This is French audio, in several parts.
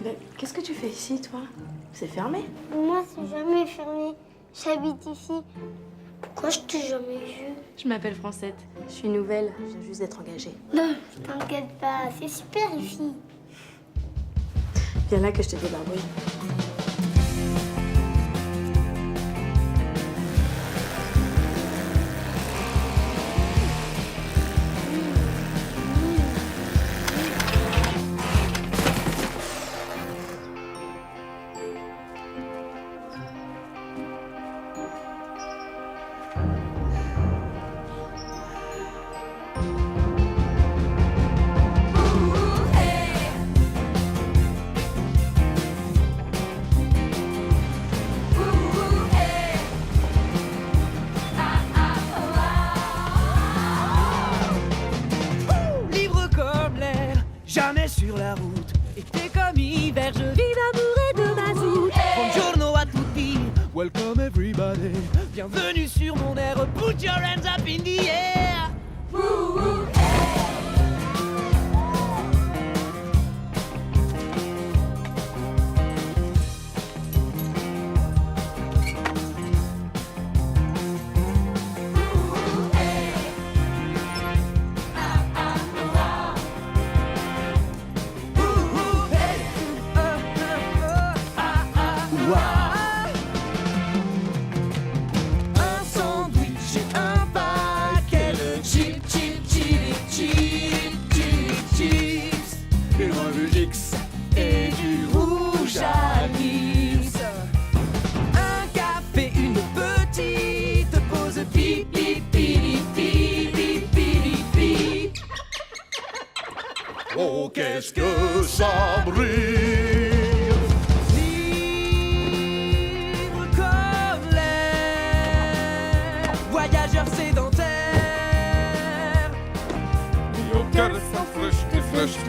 Mais qu'est-ce que tu fais ici, toi? C'est fermé? Moi, c'est jamais fermé. J'habite ici. Pourquoi je t'ai jamais vu? Je m'appelle Francette. Je suis nouvelle, je viens juste d'être engagée. Non, t'inquiète pas, c'est super ici. Viens là que je te débarbouille. Jamais sur la route, été comme hiver, je vis d'amour et de mazout. Buongiorno a tutti, welcome everybody. Bienvenue sur mon air, put your hands up in the air. Un sandwich et un paquet de chips, une revue X et du rouge à lisse. Un café, une petite pause, pipi, pipi, pipi, pipi, pipi. Oh, qu'est-ce que ça brille! Voyageurs sédentaires,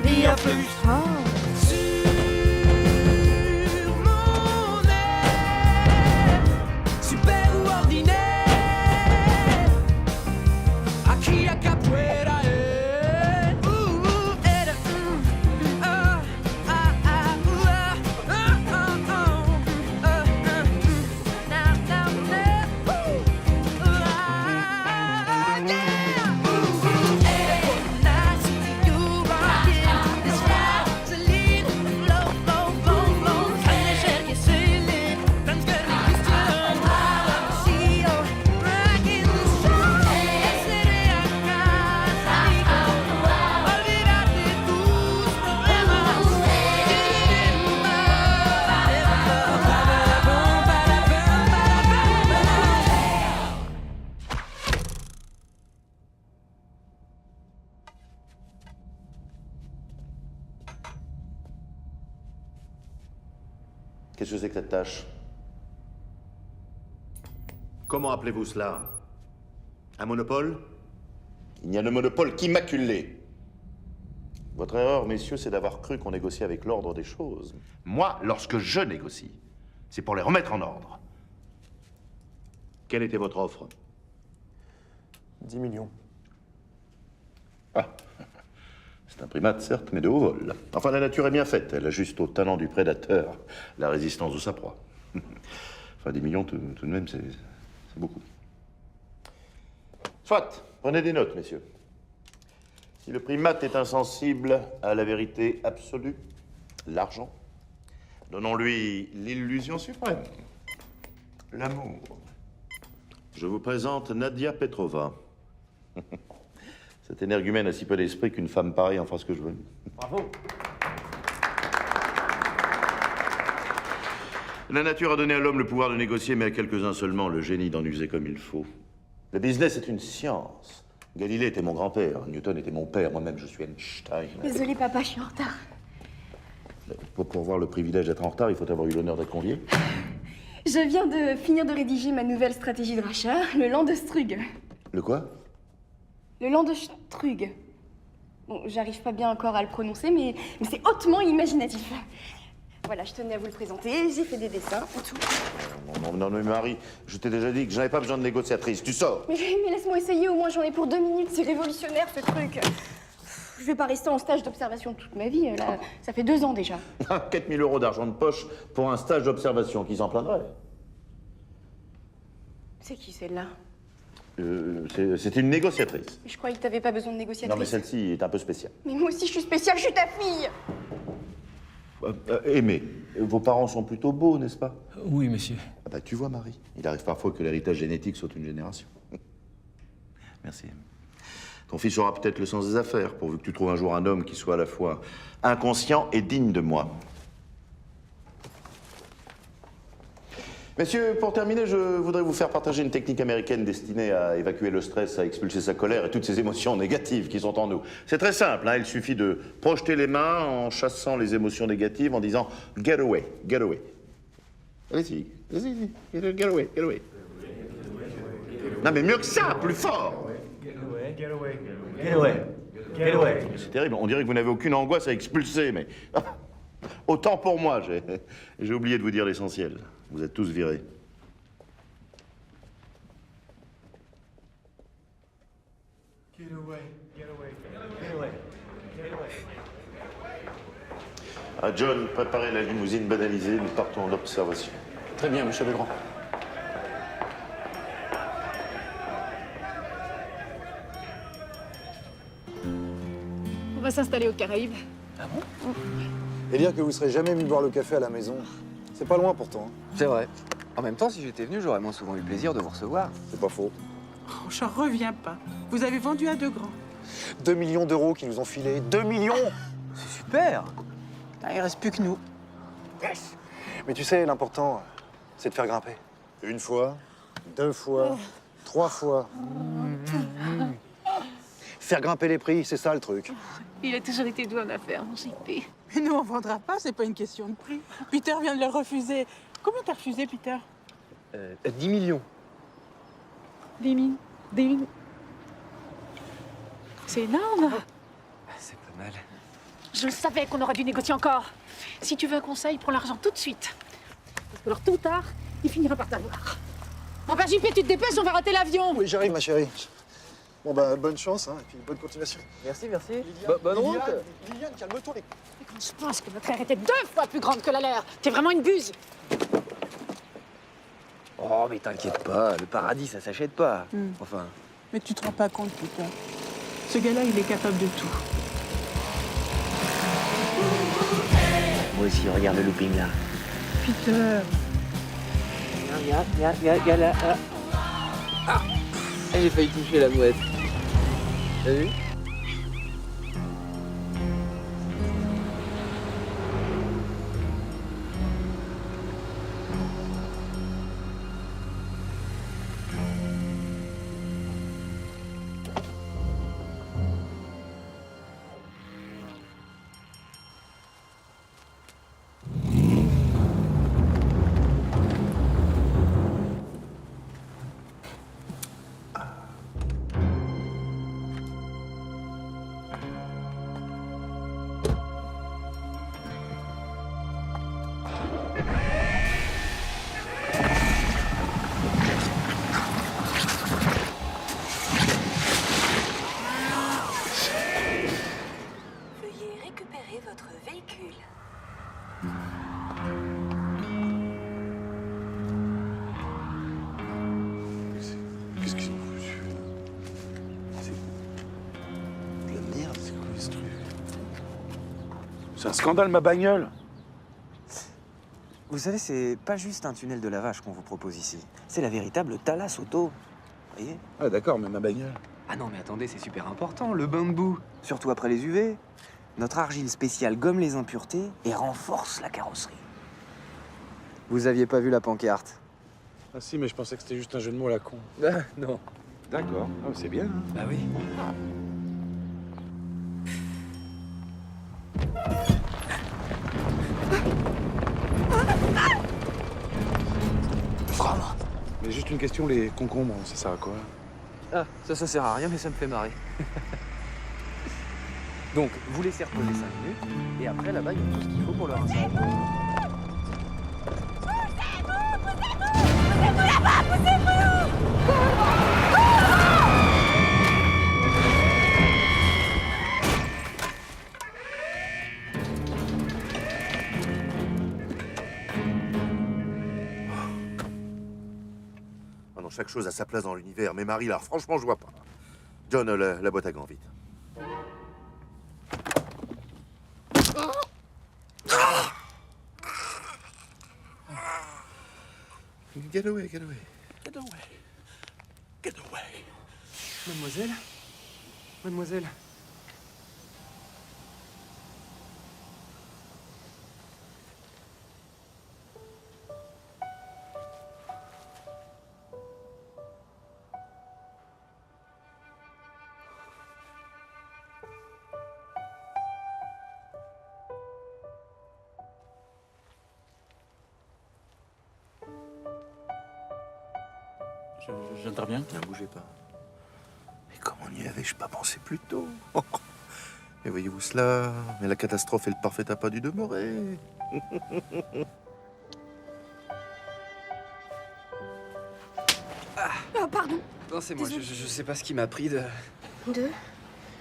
Bien plus. sur mon air, super ou ordinaire, aquí a capoeira, Qu'est-ce que c'est que cette tâche? Comment appelez-vous cela? Un monopole? Il n'y a le monopole qu'immaculé. Votre erreur, messieurs, c'est d'avoir cru qu'on négociait avec l'ordre des choses. Moi, lorsque je négocie, c'est pour les remettre en ordre. Quelle était votre offre? 10 millions. Ah, c'est un primate, certes, mais de haut vol. Enfin, la nature est bien faite. Elle ajuste au talent du prédateur la résistance de sa proie. Enfin, 10 millions, tout de même, c'est beaucoup. Soit, prenez des notes, messieurs. Si le primate est insensible à la vérité absolue, l'argent, donnons-lui l'illusion suprême, l'amour. Je vous présente Nadia Petrova. Cette énergumène a si peu d'esprit qu'une femme pareille en fera ce que je veux. Bravo. La nature a donné à l'homme le pouvoir de négocier, mais à quelques-uns seulement le génie d'en user comme il faut. Le business est une science. Galilée était mon grand-père, Newton était mon père, moi-même je suis Einstein. Désolée, papa, je suis en retard. Pour voir le privilège d'être en retard, il faut avoir eu l'honneur d'être convié. Je viens de finir de rédiger ma nouvelle stratégie de rachat, le Landestrug. Le quoi? Le Landestrug. Bon, j'arrive pas bien encore à le prononcer, mais c'est hautement imaginatif. Voilà, je tenais à vous le présenter, j'ai fait des dessins et tout. Non, mais Marie, je t'ai déjà dit que j'avais pas besoin de négociatrice, tu sors. Mais laisse-moi essayer, au moins j'en ai pour 2 minutes, c'est révolutionnaire ce truc. vais pas rester en stage d'observation toute ma vie. Là, ça fait 2 ans déjà. 4 000 € d'argent de poche pour un stage d'observation, qui s'en plaindrait? C'est qui celle-là? C'était une négociatrice. Je croyais que t'avais pas besoin de négociatrice. Non, mais celle-ci est un peu spéciale. Mais moi aussi, je suis spéciale, je suis ta fille. Aimé, vos parents sont plutôt beaux, n'est-ce pas? Oui, monsieur. Ah bah, tu vois, Marie, il arrive parfois que l'héritage génétique saute une génération. Merci. Ton fils aura peut-être le sens des affaires, pourvu que tu trouves un jour un homme qui soit à la fois inconscient et digne de moi. Messieurs, pour terminer, je voudrais vous faire partager une technique américaine destinée à évacuer le stress, à expulser sa colère et toutes ces émotions négatives qui sont en nous. C'est très simple, hein, il suffit de projeter les mains en chassant les émotions négatives en disant « get away, get away ». Allez-y, allez-y, get away, get away. Non mais mieux que ça, plus fort. Get away. Get away. C'est terrible, on dirait que vous n'avez aucune angoisse à expulser, mais... Autant pour moi, j'ai oublié de vous dire l'essentiel. Vous êtes tous virés. Get away. Get away. Get away. Get away. Ah, John, préparez la limousine banalisée, nous partons en observation. Très bien, monsieur Legrand. On va s'installer aux Caraïbes. Et dire que vous serez jamais venu boire le café à la maison, c'est pas loin pourtant. C'est vrai. En même temps, si j'étais venu, j'aurais moins souvent eu le plaisir de vous recevoir. C'est pas faux. Oh, j'en reviens pas. Vous avez vendu à de grands. 2 millions d'euros qu'ils nous ont filés. 2 millions! C'est super. Ah, il reste plus que nous. Yes! Mais tu sais, l'important, c'est de faire grimper. 1 fois, 2 fois, 3 fois. Faire grimper les prix, c'est ça le truc. Il a toujours été doux en affaires, mon JP. Mais nous, on vendra pas, c'est pas une question de prix. Peter vient de le refuser. Combien t'as refusé, Peter? 10 millions. 10 000. 10 000. C'est énorme. C'est pas mal. Je savais qu'on aurait dû négocier encore. Si tu veux un conseil, prends l'argent tout de suite. Parce que alors, tôt ou tard, il finira par t'avoir. Bon, bah, JP, tu te dépêches, on va rater l'avion. Oui, j'arrive, ma chérie. Bon, bah, bonne chance, hein, et puis bonne continuation. Merci, merci. Liliane, Bonne route. Liliane, calme-toi, les... Mais quand je pense que notre ère était 2 fois plus grande que la leur, t'es vraiment une buse. Oh, mais t'inquiète pas, le paradis, ça s'achète pas. Enfin... Mais tu te rends pas compte, Peter. Ce gars-là, il est capable de tout. Moi aussi, regarde le looping, là. Peter. Regarde là. Ah, j'ai failli toucher la mouette. T'as vu? Veuillez récupérer votre véhicule. Qu'est-ce que c'est? De la merde, c'est quoi ce truc? C'est un scandale, ma bagnole! Vous savez, c'est pas juste un tunnel de lavage qu'on vous propose ici. C'est la véritable Thalas Auto. Vous voyez? Ah, d'accord, mais ma bagnole. Ah non, mais attendez, c'est super important, le bain de boue. Surtout après les UV. Notre argile spéciale gomme les impuretés et renforce la carrosserie. Vous aviez pas vu la pancarte? Ah si, mais je pensais que c'était juste un jeu de mots à la con. Ah, non. D'accord, ah, c'est bien. Hein. Bah oui. Vraiment? Mais juste une question, les concombres, ça sert à quoi? Ah, ça sert à rien, mais ça me fait marrer. Donc, vous laissez reposer 5 minutes, et après, là-bas, il y a tout ce qu'il faut pour le rinçage. chaque chose à sa place dans l'univers. Mais Marie, là, franchement, je vois pas. John, la boîte à gants, vite. Get away, get away. Get away. Get away. Mademoiselle? Mademoiselle? J'interviens. Ne bougez pas. Mais comment n'y avais-je pas pensé plus tôt? Mais voyez-vous cela? Mais la catastrophe est le parfait appât du demeuré. Oh, pardon. Non, c'est moi, je sais pas ce qui m'a pris de... Deux.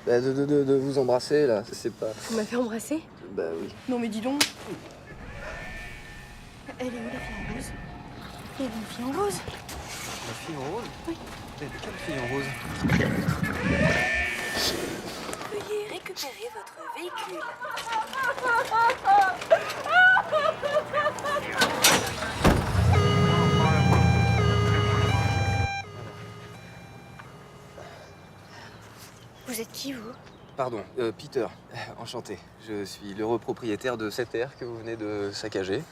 Bah, de vous embrasser, là, c'est pas... Vous m'avez embrassé? Bah oui. Non mais dis donc. Elle est où la fille en rose? Il y a une fille en rose. La fille en rose? Oui. Quelle fille en rose? Veuillez récupérer votre véhicule. Vous êtes qui, vous? Pardon, Peter, enchanté. Je suis l'heureux propriétaire de cette aire que vous venez de saccager.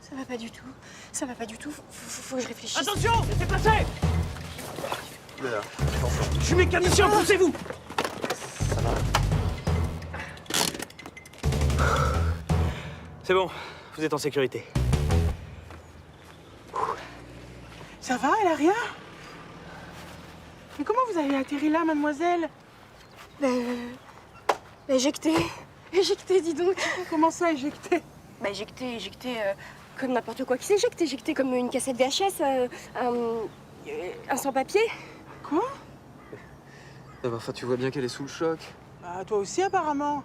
Ça va pas du tout. Ça va pas du tout. Faut que je réfléchisse. Attention, laissez passer. Là, Je suis mécanicien, poussez-vous. ça va. C'est bon, vous êtes en sécurité. Ça va, elle a rien? Mais comment vous avez atterri là, mademoiselle? Éjecté. Éjecté, dis donc. Comment ça, éjecté? Bah éjecté comme n'importe quoi qui s'éjecte. Éjecté comme une cassette VHS, un sans-papier. Quoi? Enfin, tu vois bien qu'elle est sous le choc. Bah, toi aussi, apparemment.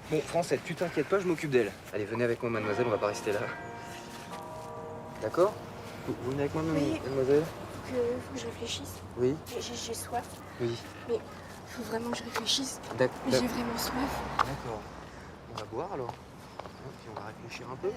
Bon, Francette, tu t'inquiètes pas, je m'occupe d'elle. Allez, venez avec moi, mademoiselle, on va pas rester là. D'accord? Vous venez avec moi, Oui. mademoiselle? Faut que je réfléchisse. Oui. J'ai soif. Oui. Mais faut vraiment que je réfléchisse. D'accord. J'ai vraiment soif. D'accord. On va boire alors. Puis on va réfléchir un peu.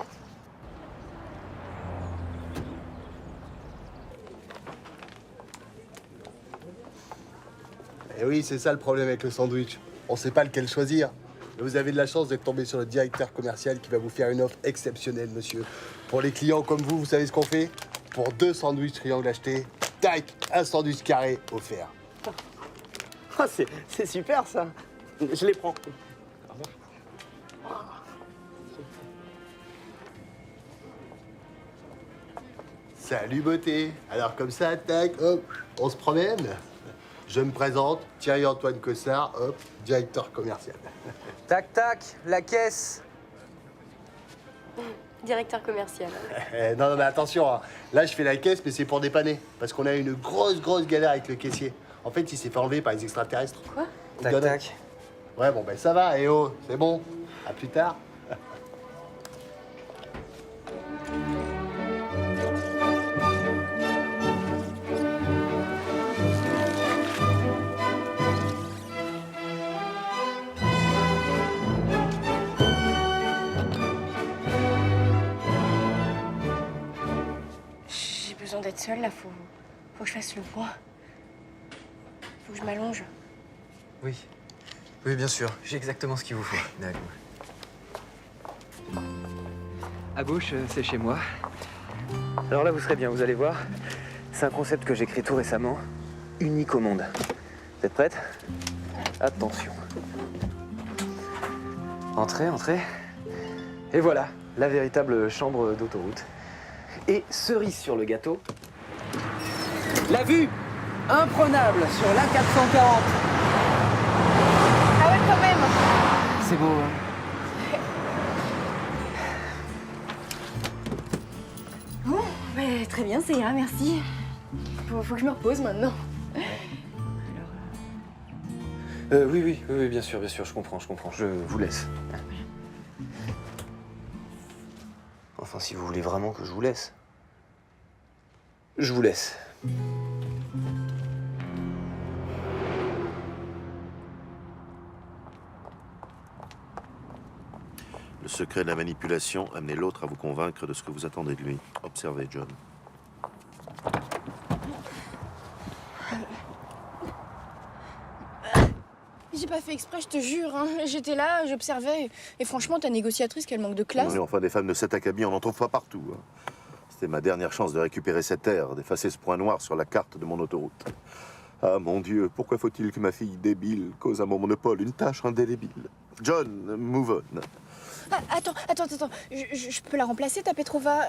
Et oui, c'est ça le problème avec le sandwich. On sait pas lequel choisir. Mais vous avez de la chance d'être tombé sur le directeur commercial qui va vous faire une offre exceptionnelle, monsieur. Pour les clients comme vous savez ce qu'on fait? Pour 2 sandwichs triangles achetés, tac, un sandwich carré offert. Oh, c'est super ça. Je les prends. Salut beauté. Alors comme ça, tac, hop, on se promène. Je me présente, Thierry-Antoine Cossard, hop, directeur commercial. Tac, tac, la caisse. Directeur commercial. Non, mais attention, hein. Là je fais la caisse, mais c'est pour dépanner. Parce qu'on a eu une grosse galère avec le caissier. En fait, il s'est fait enlever par les extraterrestres. Quoi? Tac, tac. Ouais, bon, ben ça va, et oh, c'est bon. À plus tard. J'ai besoin d'être seule là, faut que je fasse le point. Faut que je m'allonge. Oui. Oui, bien sûr. J'ai exactement ce qu'il vous faut. Venez avec moi. À gauche, c'est chez moi. Alors là, vous serez bien, vous allez voir. C'est un concept que j'ai créé tout récemment. Unique au monde. Vous êtes prête? Attention. Entrez, entrez. Et voilà, la véritable chambre d'autoroute. Et cerise sur le gâteau, la vue imprenable sur l'A440. Ah ouais, quand même. C'est beau, hein? Bon, bah, très bien, ça ira, merci. Faut que je me repose maintenant. Oui, bien sûr, je comprends. Je vous laisse. Enfin, si vous voulez vraiment que je vous laisse. Je vous laisse. Le secret de la manipulation, amenez l'autre à vous convaincre de ce que vous attendez de lui. Observez, John. J'ai pas fait exprès, je te jure. Hein. J'étais là, j'observais. Et franchement, ta négociatrice, qu'elle manque de classe. Oui, enfin, des femmes de cet acabit, on n'en trouve pas partout. Hein. C'était ma dernière chance de récupérer cette terre, d'effacer ce point noir sur la carte de mon autoroute. Ah, mon Dieu, pourquoi faut-il que ma fille débile cause à mon monopole une tâche indélébile? John, move on. Ah, attends. Je peux la remplacer, ta Petrova?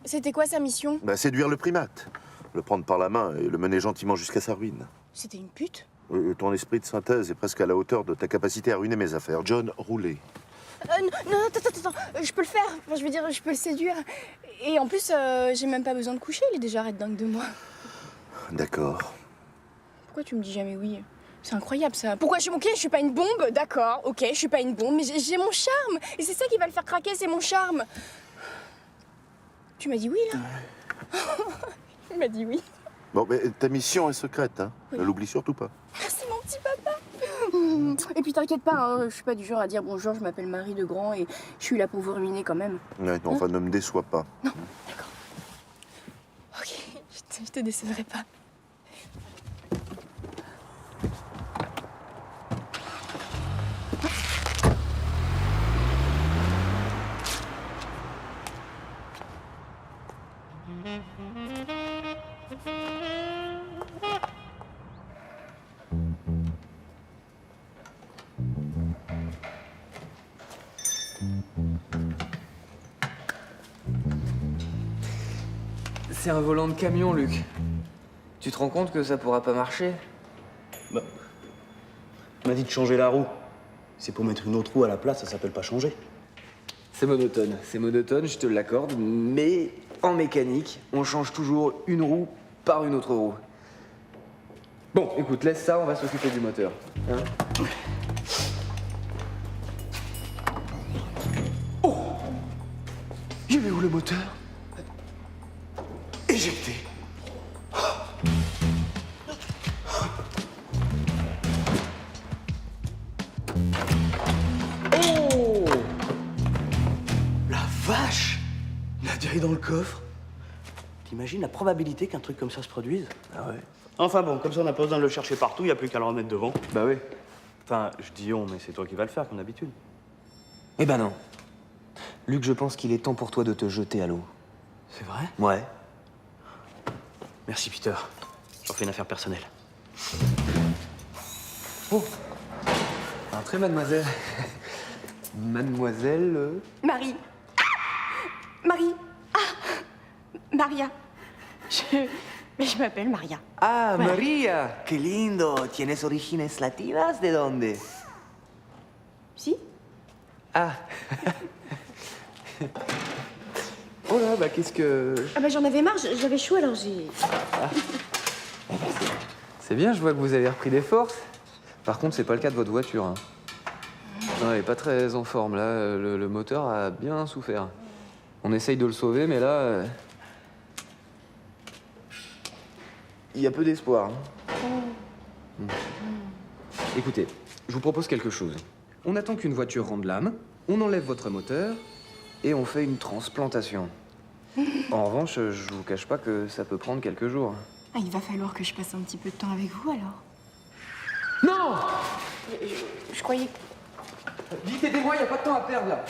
C'était quoi sa mission? Bah, séduire le primate. Le prendre par la main et le mener gentiment jusqu'à sa ruine. C'était une pute? Ton esprit de synthèse est presque à la hauteur de ta capacité à ruiner mes affaires. John, roulez. Non, attends. Je peux le faire. Enfin, je veux dire, je peux le séduire. Et en plus, j'ai même pas besoin de coucher. Il est déjà arrête dingue de moi. D'accord. Pourquoi tu me dis jamais oui? C'est incroyable, ça. Pourquoi je suis pas une bombe? D'accord, ok, je suis pas une bombe, mais j'ai mon charme. Et c'est ça qui va le faire craquer, c'est mon charme. Tu m'as dit oui, là? Il m'a dit oui. Bon, mais ta mission est secrète, hein. Oui. Ne l'oublie surtout pas. Merci, mon petit papa. Et puis t'inquiète pas, hein, je suis pas du genre à dire bonjour, je m'appelle Marie de Grand et je suis là pour vous ruiner quand même. Ouais, non, enfin, ne me déçois pas. Non, d'accord. Ok, je te décevrai pas. C'est un volant de camion, Luc. Tu te rends compte que ça pourra pas marcher? Bah, tu m'as dit de changer la roue. C'est pour mettre une autre roue à la place, ça s'appelle pas changer. C'est monotone, je te l'accorde, mais en mécanique, on change toujours une roue par une autre roue. Bon, écoute, laisse ça, on va s'occuper du moteur. Hein? Oh! Il est où le moteur? Éjecté. Oh! La vache! Il a atterri dans le coffre. T'imagines la probabilité qu'un truc comme ça se produise? Ah ouais? Enfin bon, comme ça on n'a pas besoin de le chercher partout, il n'y a plus qu'à le remettre devant. Bah oui. Enfin, je dis on, mais c'est toi qui vas le faire, comme d'habitude. Eh ben non. Luc, je pense qu'il est temps pour toi de te jeter à l'eau. C'est vrai? Ouais. Merci, Peter. J'en fais une affaire personnelle. Oh! Entrez, mademoiselle. Mademoiselle... Marie. Ah Marie. Ah Maria. Mais je m'appelle Maria. Ah, Voilà. Maria! Qué lindo! ¿Tienes orígenes latinas? ¿De dónde? Si? Ah! Oh là, bah qu'est-ce que... Ah bah j'en avais marre, j'avais chaud alors j'ai... C'est bien, je vois que vous avez repris des forces. Par contre, c'est pas le cas de votre voiture. Hein. Non, elle est pas très en forme, là. Le moteur a bien souffert. On essaye de le sauver, mais là... il y a peu d'espoir. Hein. Écoutez, je vous propose quelque chose. On attend qu'une voiture rende l'âme, on enlève votre moteur, et on fait une transplantation. En revanche, je vous cache pas que ça peut prendre quelques jours. Ah, il va falloir que je passe un petit peu de temps avec vous alors. Non! Je croyais... Vite, aidez-moi, y a pas de temps à perdre, là.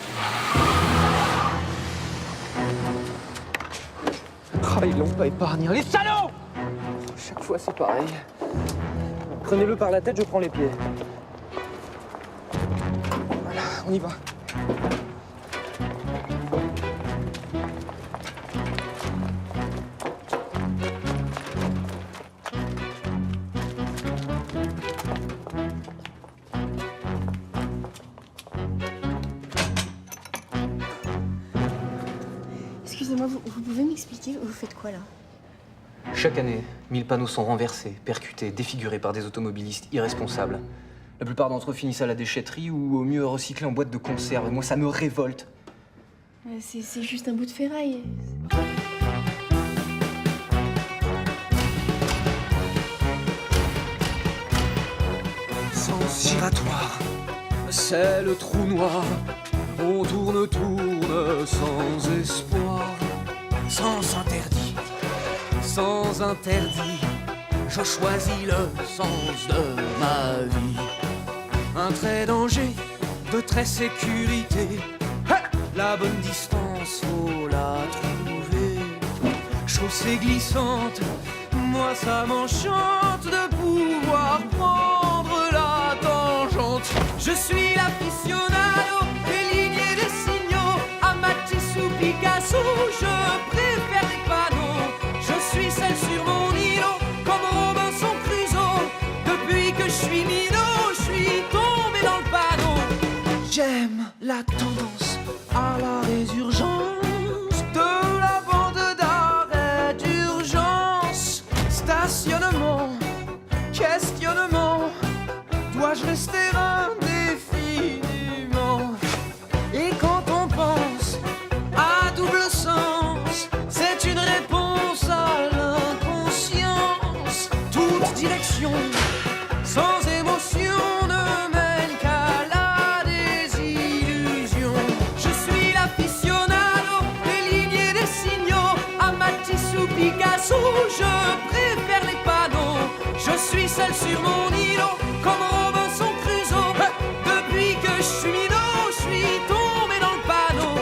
Oh, ils l'ont pas épargné, les salauds! Chaque fois, c'est pareil. Prenez-le par la tête, je prends les pieds. Voilà, on y va. Excusez-moi, vous pouvez m'expliquer, vous faites quoi là? Chaque année, 1000 panneaux sont renversés, percutés, défigurés par des automobilistes irresponsables. La plupart d'entre eux finissent à la déchetterie ou au mieux recyclés en boîte de conserve. Moi, ça me révolte. C'est juste un bout de ferraille. sens giratoire, c'est le trou noir. On tourne, tourne sans espoir, sans interdit, sans interdit. Je choisis le sens de ma vie. Un trait danger, deux traits sécurité. La bonne distance, faut la trouver. Chaussée glissante, moi ça m'enchante de pouvoir prendre la tangente. Je suis l'aficionado des lignes et des signaux. À Matisse ou Picasso, je préfère les panneaux. Je suis seul sur mon îlot, comme Robinson Crusoe. Depuis que je suis minot, je suis tombé dans le panneau. J'aime la tendance à la résurgence de la bande d'arrêt d'urgence. Stationnement, questionnement, dois-je rester indéfiniment? Et quand on pense à double sens, c'est une réponse à l'inconscience. Toute direction sans émotion ne mène qu'à la désillusion. Je suis l'aficionado des lignes et des signaux. À Matisse ou Picasso, je préfère les panneaux. Je suis seul sur mon îlot, comme Robinson Crusoe. Depuis que je suis minot, je suis tombé dans le panneau.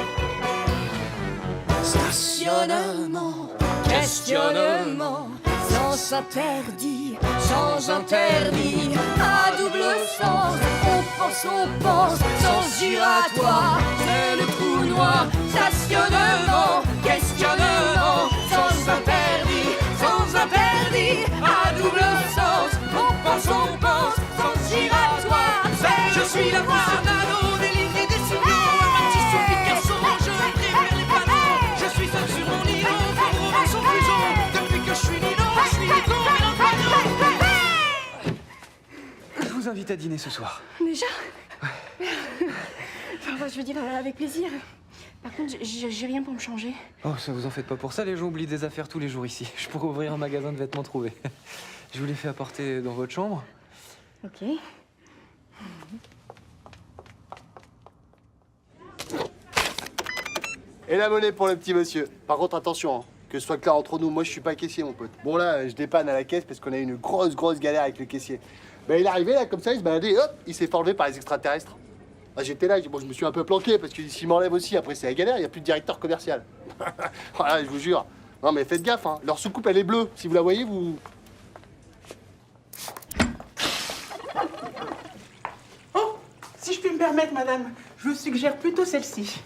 Stationnement, questionnement, sens interdit, sans interdit, à double sens. On pense, sens giratoire, c'est le trou noir. Stationnement, questionnement, sans interdit, à double sens. On pense, sens giratoire. Je suis l'aficionado des lignes et des signaux. À Matisse ou Picasso, je préfère les panneaux. Je suis seul sur mon îlot, comme Robinson Crusoe. Depuis que je suis minot, je suis tombé dans le panneau. Je vous invite à dîner ce soir. Déjà? Enfin, je veux dire, avec plaisir. Par contre, j'ai rien pour me changer. Oh, ça vous en faites pas pour ça, les gens oublient des affaires tous les jours ici. Je pourrais ouvrir un magasin de vêtements trouvés. Je vous les fais apporter dans votre chambre. Ok. Et la monnaie pour le petit monsieur. Par contre, attention, hein, que ce soit clair entre nous, moi je suis pas caissier, mon pote. Bon là, je dépanne à la caisse parce qu'on a eu une grosse galère avec le caissier. Ben il est arrivé là, comme ça, il se baladait, et hop, il s'est fait enlever par les extraterrestres. Ah, j'étais là, bon, je me suis un peu planqué parce que s'ils m'enlèvent aussi, après c'est la galère, il n'y a plus de directeur commercial. Voilà, je vous jure. Non mais faites gaffe, hein. Leur soucoupe elle est bleue. Si vous la voyez, vous... Oh, si je puis me permettre, madame, je vous suggère plutôt celle-ci.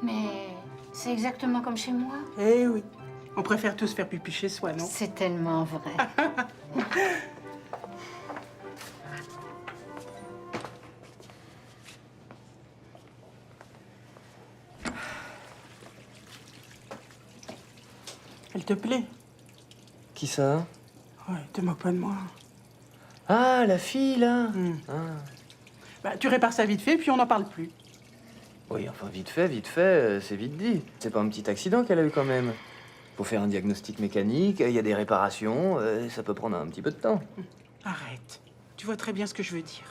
Mais c'est exactement comme chez moi. Eh oui, on préfère tous faire pipi chez soi, non? C'est tellement vrai. Elle te plaît? Qui ça? Ouais, te moque pas de moi. Ah, la fille, là. Ah. Bah, tu répares ça vite fait, puis on n'en parle plus. Oui, enfin, vite fait, c'est vite dit. C'est pas un petit accident qu'elle a eu quand même. Faut faire un diagnostic mécanique, il y a des réparations, ça peut prendre un petit peu de temps. Arrête. Tu vois très bien ce que je veux dire.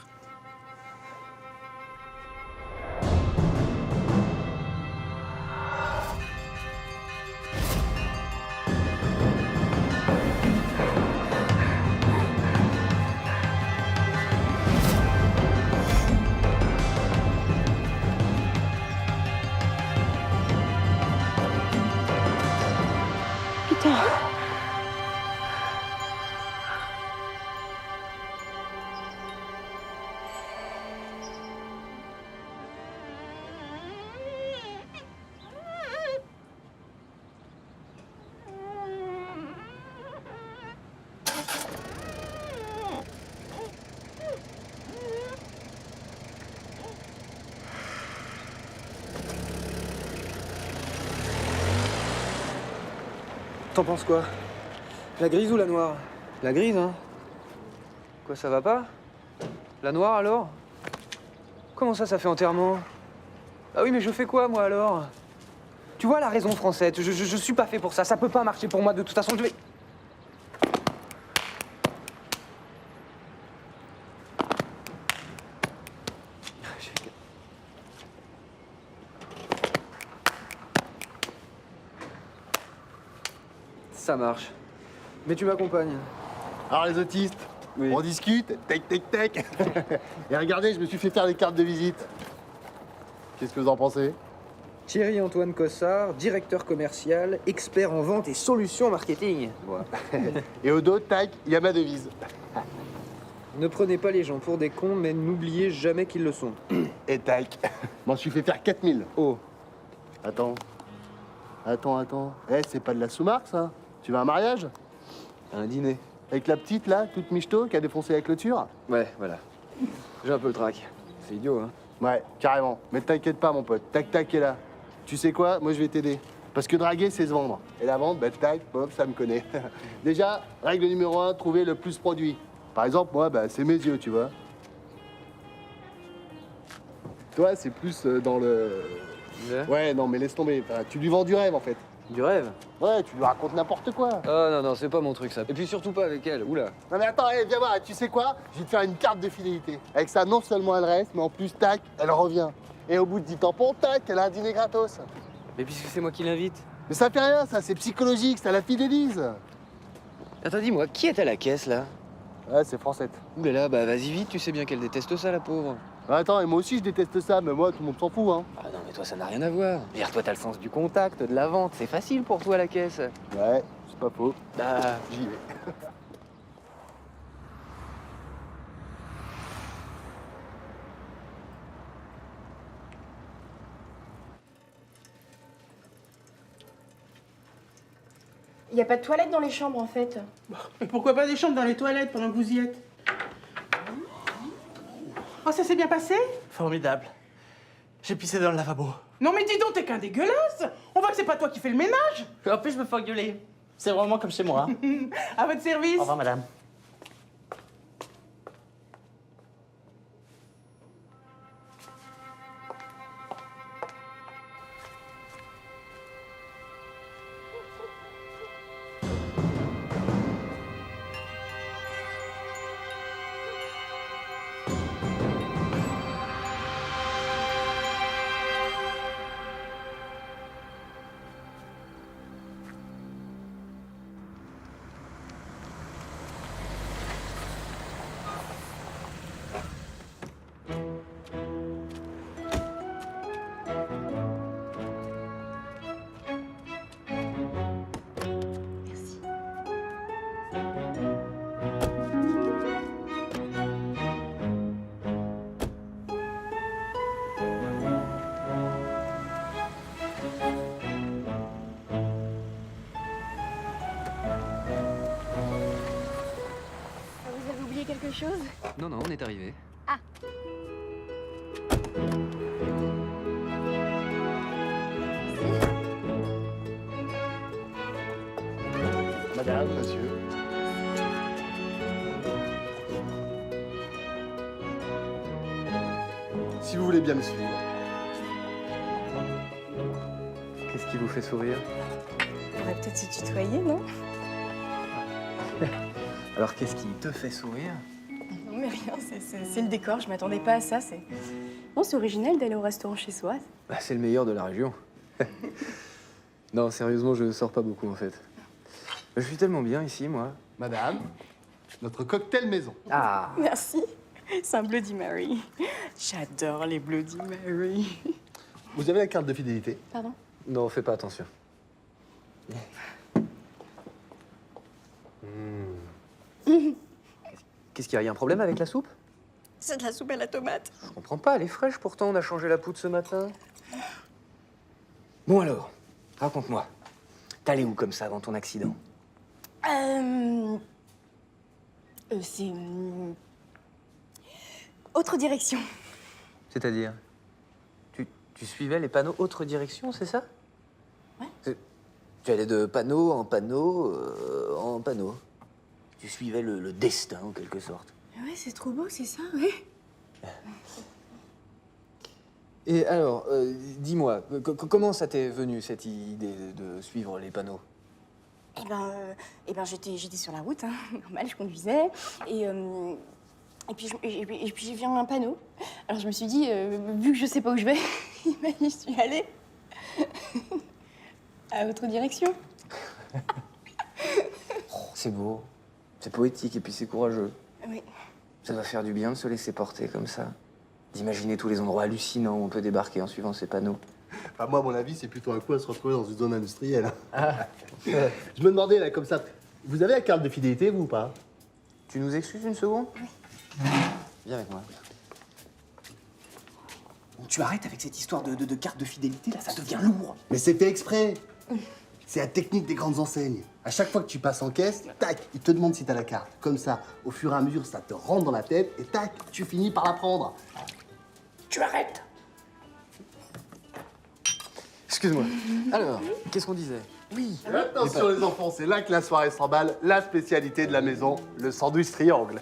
T'en penses quoi? La grise ou la noire? La grise, hein? Quoi, ça va pas? La noire, alors? Comment ça fait enterrement? Ah oui, mais je fais quoi, moi, alors? Tu vois la raison française, je suis pas fait pour ça peut pas marcher pour moi, de toute façon, je vais... Ça marche. Mais tu m'accompagnes. Alors les autistes, on discute, tac tac tac. Et regardez, je me suis fait faire les cartes de visite. Qu'est-ce que vous en pensez? Thierry-Antoine Cossard, directeur commercial, expert en vente et solutions marketing. Voilà. Et au dos, tac, il y a ma devise. Ne prenez pas les gens pour des cons, mais n'oubliez jamais qu'ils le sont. Et tac. M'en suis fait faire 4000. Oh. Attends. Eh, c'est pas de la sous-marque, ça? Tu veux un mariage? Un dîner. Avec la petite, là, toute michto, qui a défoncé la clôture? Ouais, voilà. J'ai un peu le trac. C'est idiot, hein? Ouais, carrément. Mais t'inquiète pas, mon pote. Tac, tac est là. Tu sais quoi? Moi, je vais t'aider. Parce que draguer, c'est se vendre. Et la vente, bah, tac, bof, ça me connaît. Déjà, règle numéro 1, trouver le plus produit. Par exemple, moi, bah, c'est mes yeux, tu vois. Toi, c'est plus dans le... Ouais, non, mais laisse tomber. Enfin, tu lui vends du rêve, en fait. Du rêve? Ouais, tu lui racontes n'importe quoi. Oh non, c'est pas mon truc, ça. Et puis surtout pas avec elle, oula. Non, mais attends, viens voir, tu sais quoi? Je vais te faire une carte de fidélité. Avec ça, non seulement elle reste, mais en plus, tac, elle revient. Et au bout de 10 tampons, tac, elle a un dîner gratos. Mais puisque c'est moi qui l'invite. Mais ça fait rien, ça, c'est psychologique, ça la fidélise. Attends, dis-moi, qui est à la caisse, là? Ouais, c'est Francette. Oulala, bah vas-y vite, tu sais bien qu'elle déteste ça, la pauvre. Attends, et moi aussi je déteste ça, mais moi tout le monde s'en fout, hein. Ah non, mais toi ça n'a rien à voir. Dire, toi t'as le sens du contact, de la vente, c'est facile pour toi la caisse. Ouais, c'est pas faux. Ah, J'y vais. Il n'y a pas de toilette dans les chambres, en fait. Mais pourquoi pas des chambres dans les toilettes pendant que vous y êtes? Oh, ça s'est bien passé? Formidable. J'ai pissé dans le lavabo. Non mais dis donc, t'es qu'un dégueulasse! On voit que c'est pas toi qui fais le ménage! En plus, je me fais engueuler. C'est vraiment comme chez moi. À votre service! Au revoir, madame. Vous avez oublié quelque chose? non, on est arrivé. Ah. Madame, monsieur. Si vous voulez bien me suivre. Qu'est-ce qui vous fait sourire? On pourrait peut-être se tutoyer, non? Alors qu'est-ce qui te fait sourire? Non, mais rien, c'est le décor, je m'attendais pas à ça. Bon, c'est original d'aller au restaurant chez soi. Bah, c'est le meilleur de la région. Non, sérieusement, je sors pas beaucoup en fait. Je suis tellement bien ici, moi. Madame, notre cocktail maison. Ah. Merci. C'est un Bloody Mary. J'adore les Bloody Mary. Vous avez la carte de fidélité? Pardon? Non, fais pas attention. Qu'est-ce qu'il y a un problème avec la soupe? C'est de la soupe à la tomate. Je comprends pas, elle est fraîche pourtant, on a changé la poudre ce matin. Bon alors, raconte-moi. T'allais où comme ça avant ton accident? C'est... autre direction. C'est-à-dire? Tu suivais les panneaux autre direction, c'est ça? Ouais. Tu allais de panneau en panneau en panneau. Tu suivais le destin, en quelque sorte. Ouais, c'est trop beau, c'est ça, ouais. Et alors, dis-moi, comment ça t'est venu, cette idée de suivre les panneaux? Eh ben, j'étais sur la route, hein, normal, je conduisais, et puis j'ai vu un panneau. Alors je me suis dit, vu que je sais pas où je vais, je suis allée à votre direction. C'est beau, c'est poétique et puis c'est courageux. Oui. Ça doit faire du bien de se laisser porter comme ça. D'imaginer tous les endroits hallucinants où on peut débarquer en suivant ces panneaux. Enfin, moi, à mon avis, c'est plutôt un coup à se retrouver dans une zone industrielle. Je me demandais, là, comme ça, vous avez la carte de fidélité, vous, ou pas? Tu nous excuses une seconde? Oui. Viens avec moi. Tu arrêtes avec cette histoire de carte de fidélité, là, ça devient lourd. Mais c'est fait exprès. C'est la technique des grandes enseignes. À chaque fois que tu passes en caisse, tac, ils te demandent si t'as la carte. Comme ça, au fur et à mesure, ça te rentre dans la tête et tac, tu finis par la prendre. Tu arrêtes. Excuse-moi. Alors, qu'est-ce qu'on disait? Oui. Attention les enfants, c'est là que la soirée s'emballe, la spécialité de la maison, le sandwich triangle.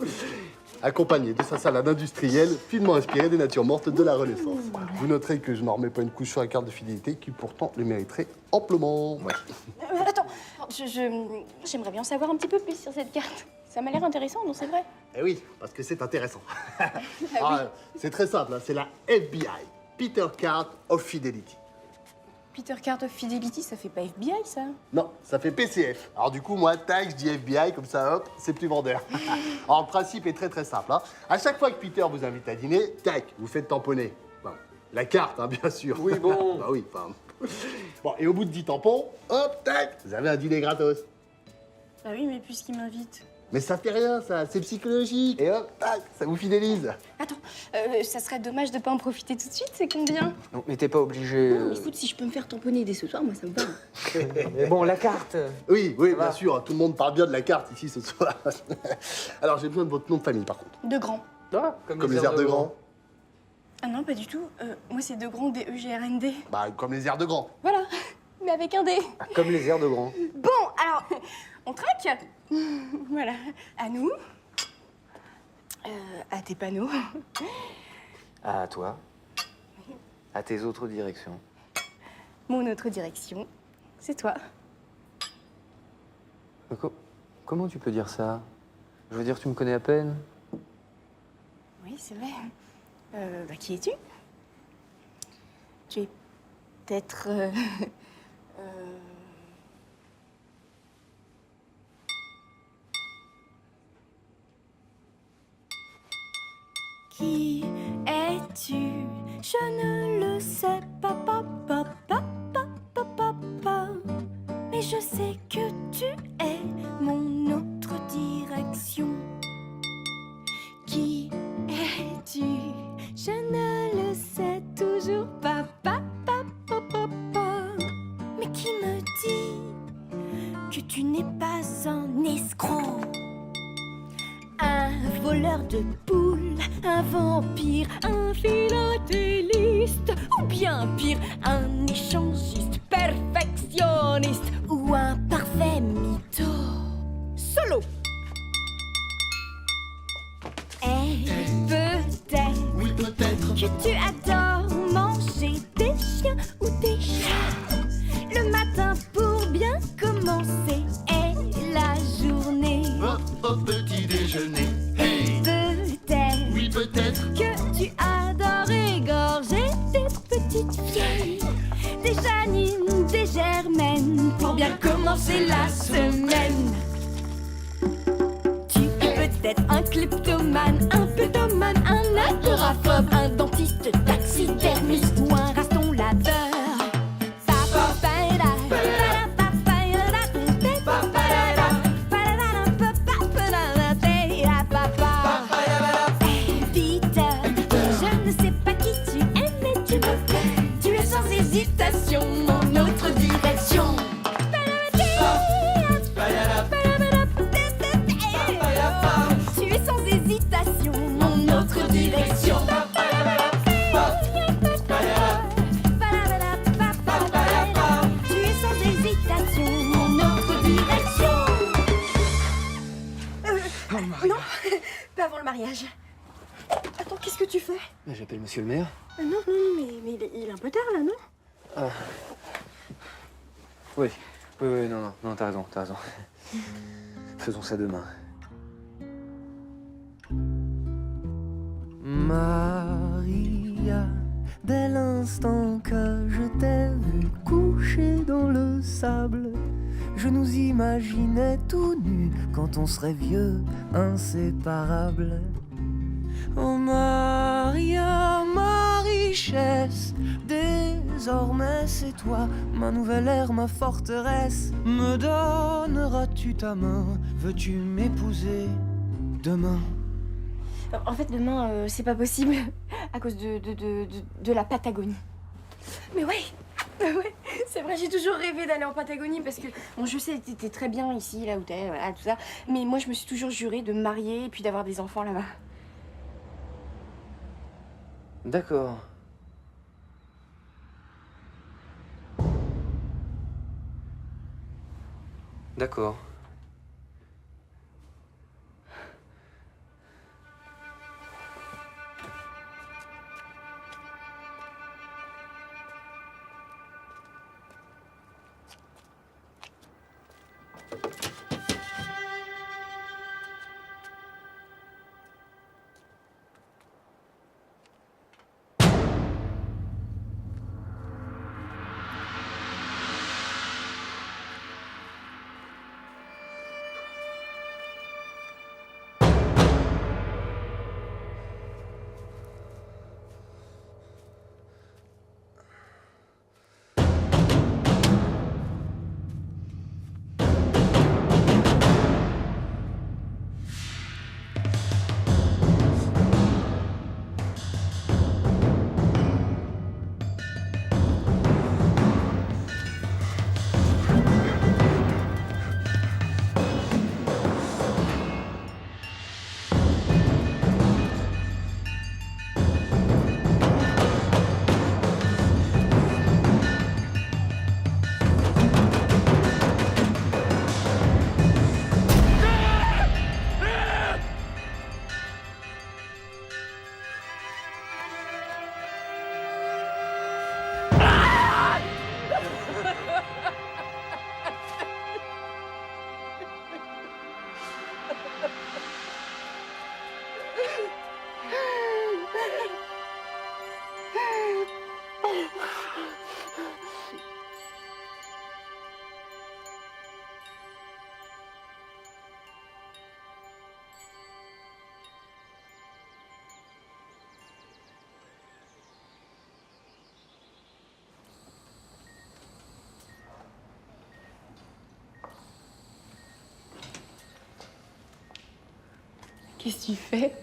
Accompagné de sa salade industrielle, finement inspirée des natures mortes de la Renaissance. Vous noterez que je n'en remets pas une couche sur la carte de fidélité qui pourtant le mériterait amplement. Ouais. Attends, j'aimerais bien savoir un petit peu plus sur cette carte. Ça m'a l'air intéressant, non, c'est vrai? Eh oui, parce que c'est intéressant. C'est très simple, hein, c'est la FBI, Peter Card of Fidelity. Peter Card of Fidelity, ça fait pas FBI, ça? Non, ça fait PCF. Alors du coup, moi, tac, je dis FBI, comme ça, hop, c'est plus vendeur. Alors le principe est très très simple. Hein. À chaque fois que Peter vous invite à dîner, tac, vous faites tamponner. Enfin, la carte, hein, bien sûr. Oui, bon. Bah oui, enfin... Bon, et au bout de 10 tampons, hop, tac, vous avez un dîner gratos. Bah oui, mais puisqu'il m'invite. Mais ça fait rien, ça, c'est psychologique. Et hop, tac, ça vous fidélise. Attends, ça serait dommage de pas en profiter tout de suite, c'est combien? Non, mais t'es pas obligé... Non, écoute, si je peux me faire tamponner dès ce soir, moi ça me va. Mais bon, la carte... Oui, bien sûr, tout le monde parle bien de la carte ici ce soir. Alors j'ai besoin de votre nom de famille par contre. De Grand. Ah, Comme les airs de Grand. Ah non, pas du tout. Moi c'est De Grand, D-E-G-R-N-D. Bah comme les airs de Grand. Voilà, mais avec un D. Ah, comme les airs de Grand. Bon, alors, on traque. Voilà, à nous. À tes panneaux. À toi. À tes autres directions. Mon autre direction, c'est toi. Mais comment tu peux dire ça? Je veux dire, tu me connais à peine. Oui, c'est vrai. Bah, qui es-tu? Tu es peut-être... Qui es-tu? Je ne le sais pas, mais je sais que tu es mon autre direction. Qui es-tu? Je ne le sais toujours pas, mais qui me dit que tu n'es pas un escroc? Un voleur de poules, un vampire, un philatéliste, ou bien pire, un échangiste perfectionniste, ou un parfait mytho. Solo. Et peut-être, oui peut-être, que tu adores manger des chiens ou des chats. Le matin pour bien commencer est la journée. Au petit déjeuner. Hey. Peut-être, Oui peut-être, que tu adores égorger des petites vieilles, des Janine, des Germaines, pour bien commencer la semaine. Tu es peut-être un kleptomane, un pétomane, un agoraphobe, un dentiste taxidermiste ou un raston laveur. Mon autre direction. Tu es sans hésitation mon autre direction. Tu es sans hésitation mon autre direction. Non, pas avant le mariage. Attends, qu'est-ce que tu fais? J'appelle monsieur le maire. Non, mais il est un peu tard là, non? Ah. Oui, non, t'as raison. Faisons ça demain. Maria, dès l'instant que je t'ai vu coucher dans le sable, Je nous imaginais tout nus quand on serait vieux, inséparables. Oh Maria, ma richesse, désormais c'est toi, ma nouvelle ère, ma forteresse. Me donneras-tu ta main? Veux-tu m'épouser demain? En fait, demain, c'est pas possible à cause de la Patagonie. Mais ouais, c'est vrai, j'ai toujours rêvé d'aller en Patagonie parce que, bon, je sais, t'es très bien ici, là où t'es, voilà, tout ça. Mais moi, je me suis toujours juré de me marier et puis d'avoir des enfants là-bas. D'accord. D'accord. Qu'est-ce que tu fais?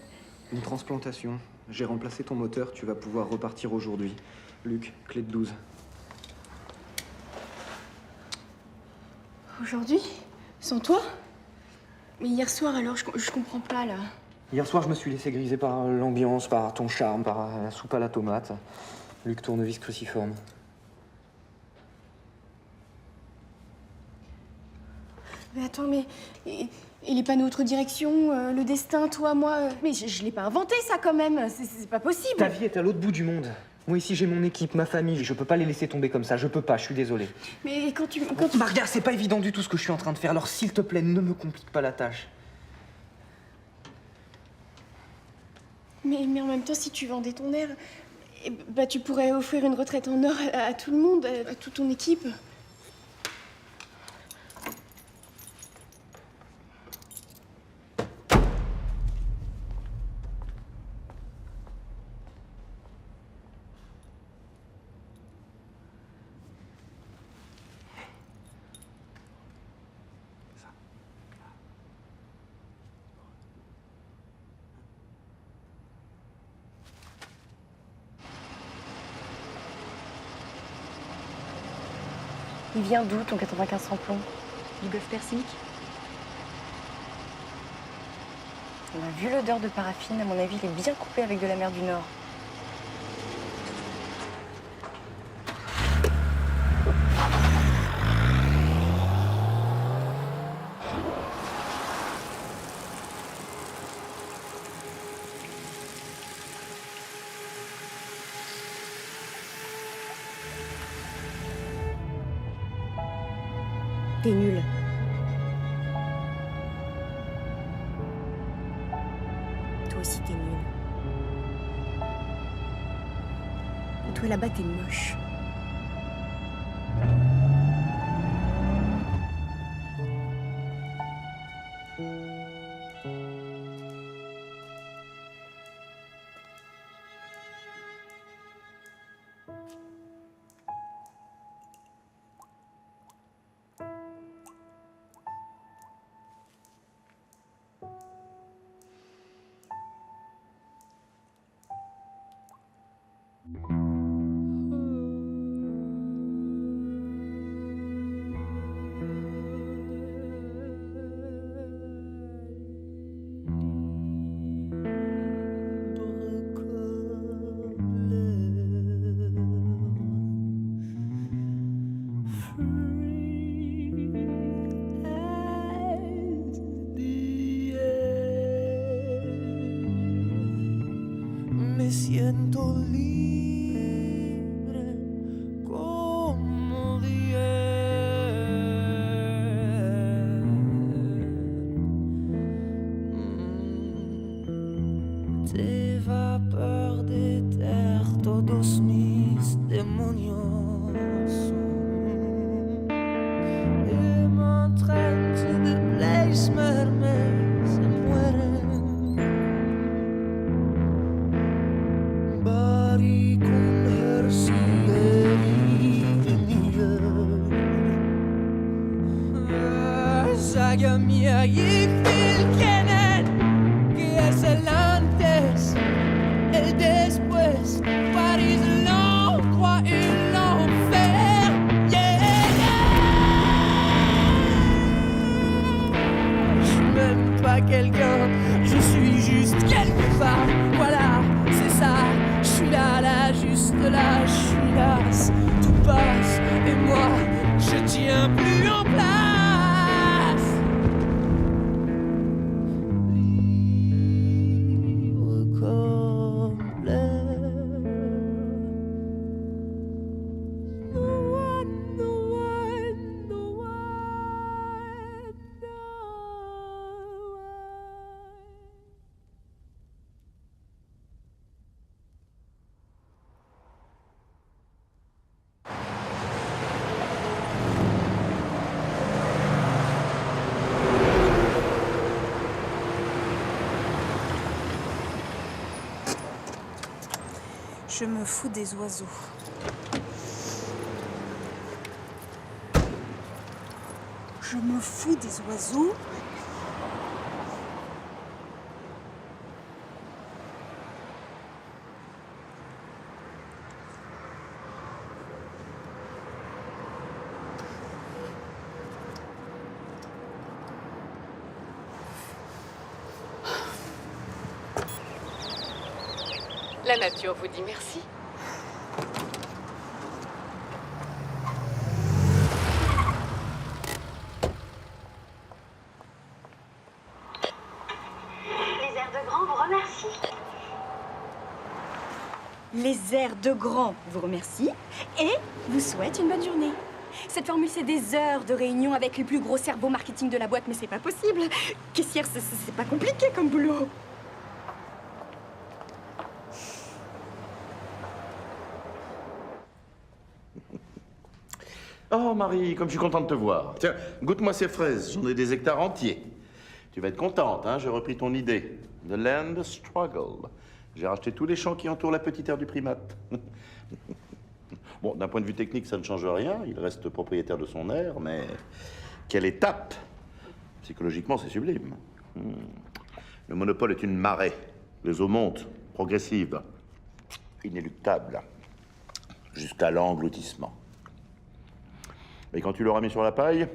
Une transplantation. J'ai remplacé ton moteur, tu vas pouvoir repartir aujourd'hui. Luc, clé de 12. Aujourd'hui? Sans toi? Mais hier soir, alors, je comprends pas, là. Hier soir, je me suis laissé griser par l'ambiance, par ton charme, par la soupe à la tomate. Luc, tournevis cruciforme. Mais attends, mais... Et les panneaux autre direction, le destin, toi, moi... Mais je l'ai pas inventé, ça, quand même. C'est pas possible. Ta vie est à l'autre bout du monde. Moi, ici, j'ai mon équipe, ma famille. Je peux pas les laisser tomber comme ça. Je peux pas, je suis désolé. Mais quand tu... Maria, c'est pas évident du tout ce que je suis en train de faire. Alors, s'il te plaît, ne me complique pas la tâche. Mais en même temps, si tu vendais ton air, bah, tu pourrais offrir une retraite en or à tout le monde, à toute ton équipe. Il vient d'où, ton 95 sans plomb? Du golfe Persique? On a vu l'odeur de paraffine, à mon avis, il est bien coupé avec de la mer du Nord. T'es nul. Toi aussi, t'es nul. Et toi, là-bas, t'es moche. Me siento libre como Tes vapeurs d'éther, todos mis demonios y m'entraînent to the place mermaids se mueren. Bari con Saga mía y Kilkenet, que es el antes, el después, París, l'endroit et l'enfer. Yeah, Je suis même pas quelqu'un, je suis juste quelque part. Voilà, c'est ça, je suis là, juste là, je suis là, tout passe, et moi, je tiens plus en place. Je me fous des oiseaux. Je me fous des oiseaux. La nature vous dit merci. Les airs de grand vous remercient. Les airs de grand vous remercient et vous souhaitent une bonne journée. Cette formule, c'est des heures de réunion avec les plus gros cerveaux marketing de la boîte, mais c'est pas possible. Caissière, c'est pas compliqué comme boulot. Oh Marie, comme je suis content de te voir. Tiens, goûte-moi ces fraises, j'en ai des hectares entiers. Tu vas être contente, hein, j'ai repris ton idée. The Land Struggle. J'ai racheté tous les champs qui entourent la petite aire du primate. Bon, d'un point de vue technique, ça ne change rien, il reste propriétaire de son aire, mais quelle étape! Psychologiquement, c'est sublime. Le monopole est une marée. Les eaux montent, progressives, inéluctables, jusqu'à l'engloutissement. Et quand tu l'auras mis sur la paille,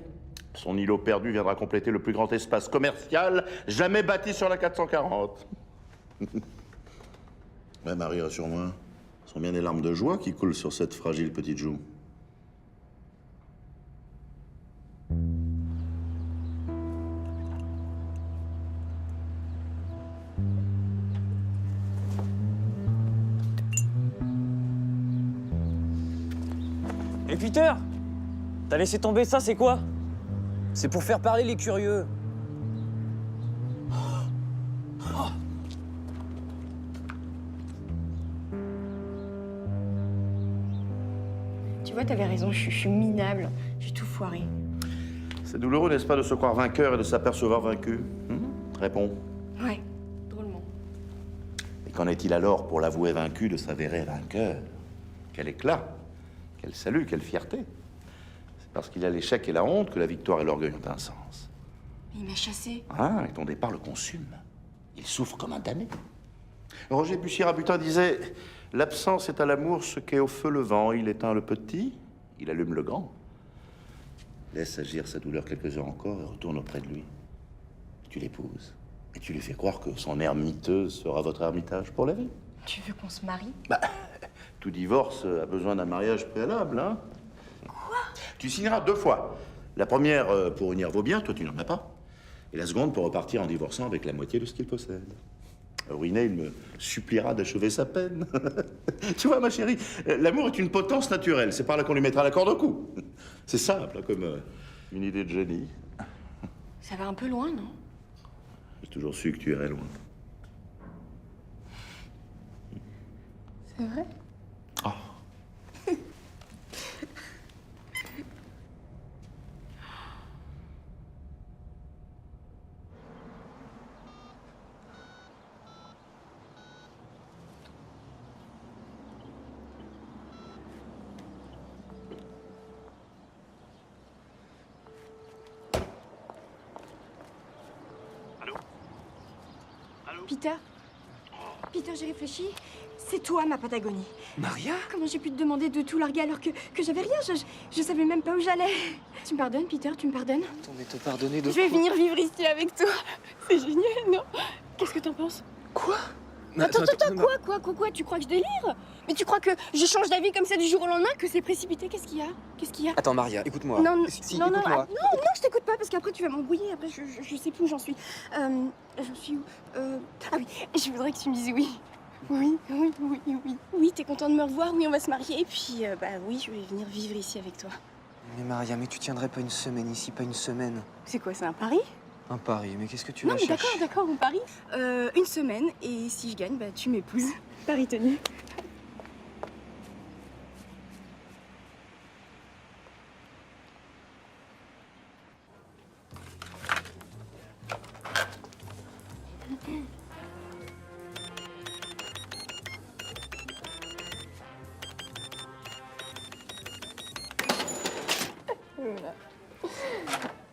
son îlot perdu viendra compléter le plus grand espace commercial jamais bâti sur la 440. Ouais, Marie, rassure-moi. Ce sont bien des larmes de joie qui coulent sur cette fragile petite joue. Et Peter, t'as laissé tomber ça, c'est quoi? C'est pour faire parler les curieux. Tu vois, t'avais raison, je suis minable. J'ai tout foiré. C'est douloureux, n'est-ce pas, de se croire vainqueur et de s'apercevoir vaincu? Réponds. Ouais, drôlement. Et qu'en est-il alors pour l'avouer vaincu de s'avérer vainqueur? Quel éclat! Quel salut, quelle fierté! C'est parce qu'il y a l'échec et la honte que la victoire et l'orgueil ont un sens. Il m'a chassé. Ah, et ton départ le consume. Il souffre comme un damné. Roger Bussy-Rabutin disait « L'absence est à l'amour ce qu'est au feu le vent. Il éteint le petit, il allume le grand. » Laisse agir sa douleur quelques heures encore et retourne auprès de lui. Tu l'épouses et tu lui fais croire que son ermiteuse sera votre ermitage pour la vie. Tu veux qu'on se marie? Bah, tout divorce a besoin d'un mariage préalable, hein? Quoi? Tu signeras 2 fois. La première pour unir vos biens, toi tu n'en as pas. Et la seconde pour repartir en divorçant avec la moitié de ce qu'il possède. Ruiné, il me suppliera d'achever sa peine. Tu vois, ma chérie, l'amour est une potence naturelle. C'est par là qu'on lui mettra la corde au cou. C'est simple, hein, comme une idée de génie. Ça va un peu loin, non? J'ai toujours su que tu irais loin. C'est vrai? Oh. Peter? Peter, j'ai réfléchi. C'est toi, ma Patagonie. Maria? Comment j'ai pu te demander de tout larguer alors que j'avais rien? Je savais même pas où j'allais. Tu me pardonnes, Peter? Tu me pardonnes? Attends, mais te pardonner de Je vais quoi? venir vivre ici avec toi. C'est génial, non? Qu'est-ce que t'en penses? Quoi? Attends, quoi? Tu crois que je délire? Mais tu crois que je change d'avis comme ça du jour au lendemain? Que c'est précipité? Qu'est-ce qu'il y a? Qu'est-ce qu'il y a? Attends, Maria, écoute-moi. Non, Si, non, écoute-moi. non, je t'écoute pas parce qu'après tu vas m'embrouiller. Après, je sais plus où j'en suis. J'en suis où? Ah oui, je voudrais que tu me dises oui. Oui, t'es content de me revoir? Oui, on va se marier. Et puis, oui, je vais venir vivre ici avec toi. Mais Maria, mais tu tiendrais pas une semaine ici, pas une semaine. C'est quoi, c'est un pari? Un pari, mais qu'est-ce que tu Non, vas mais chercher? d'accord, on parie. Une semaine, et si je gagne, tu m'épouses. Pari tenu.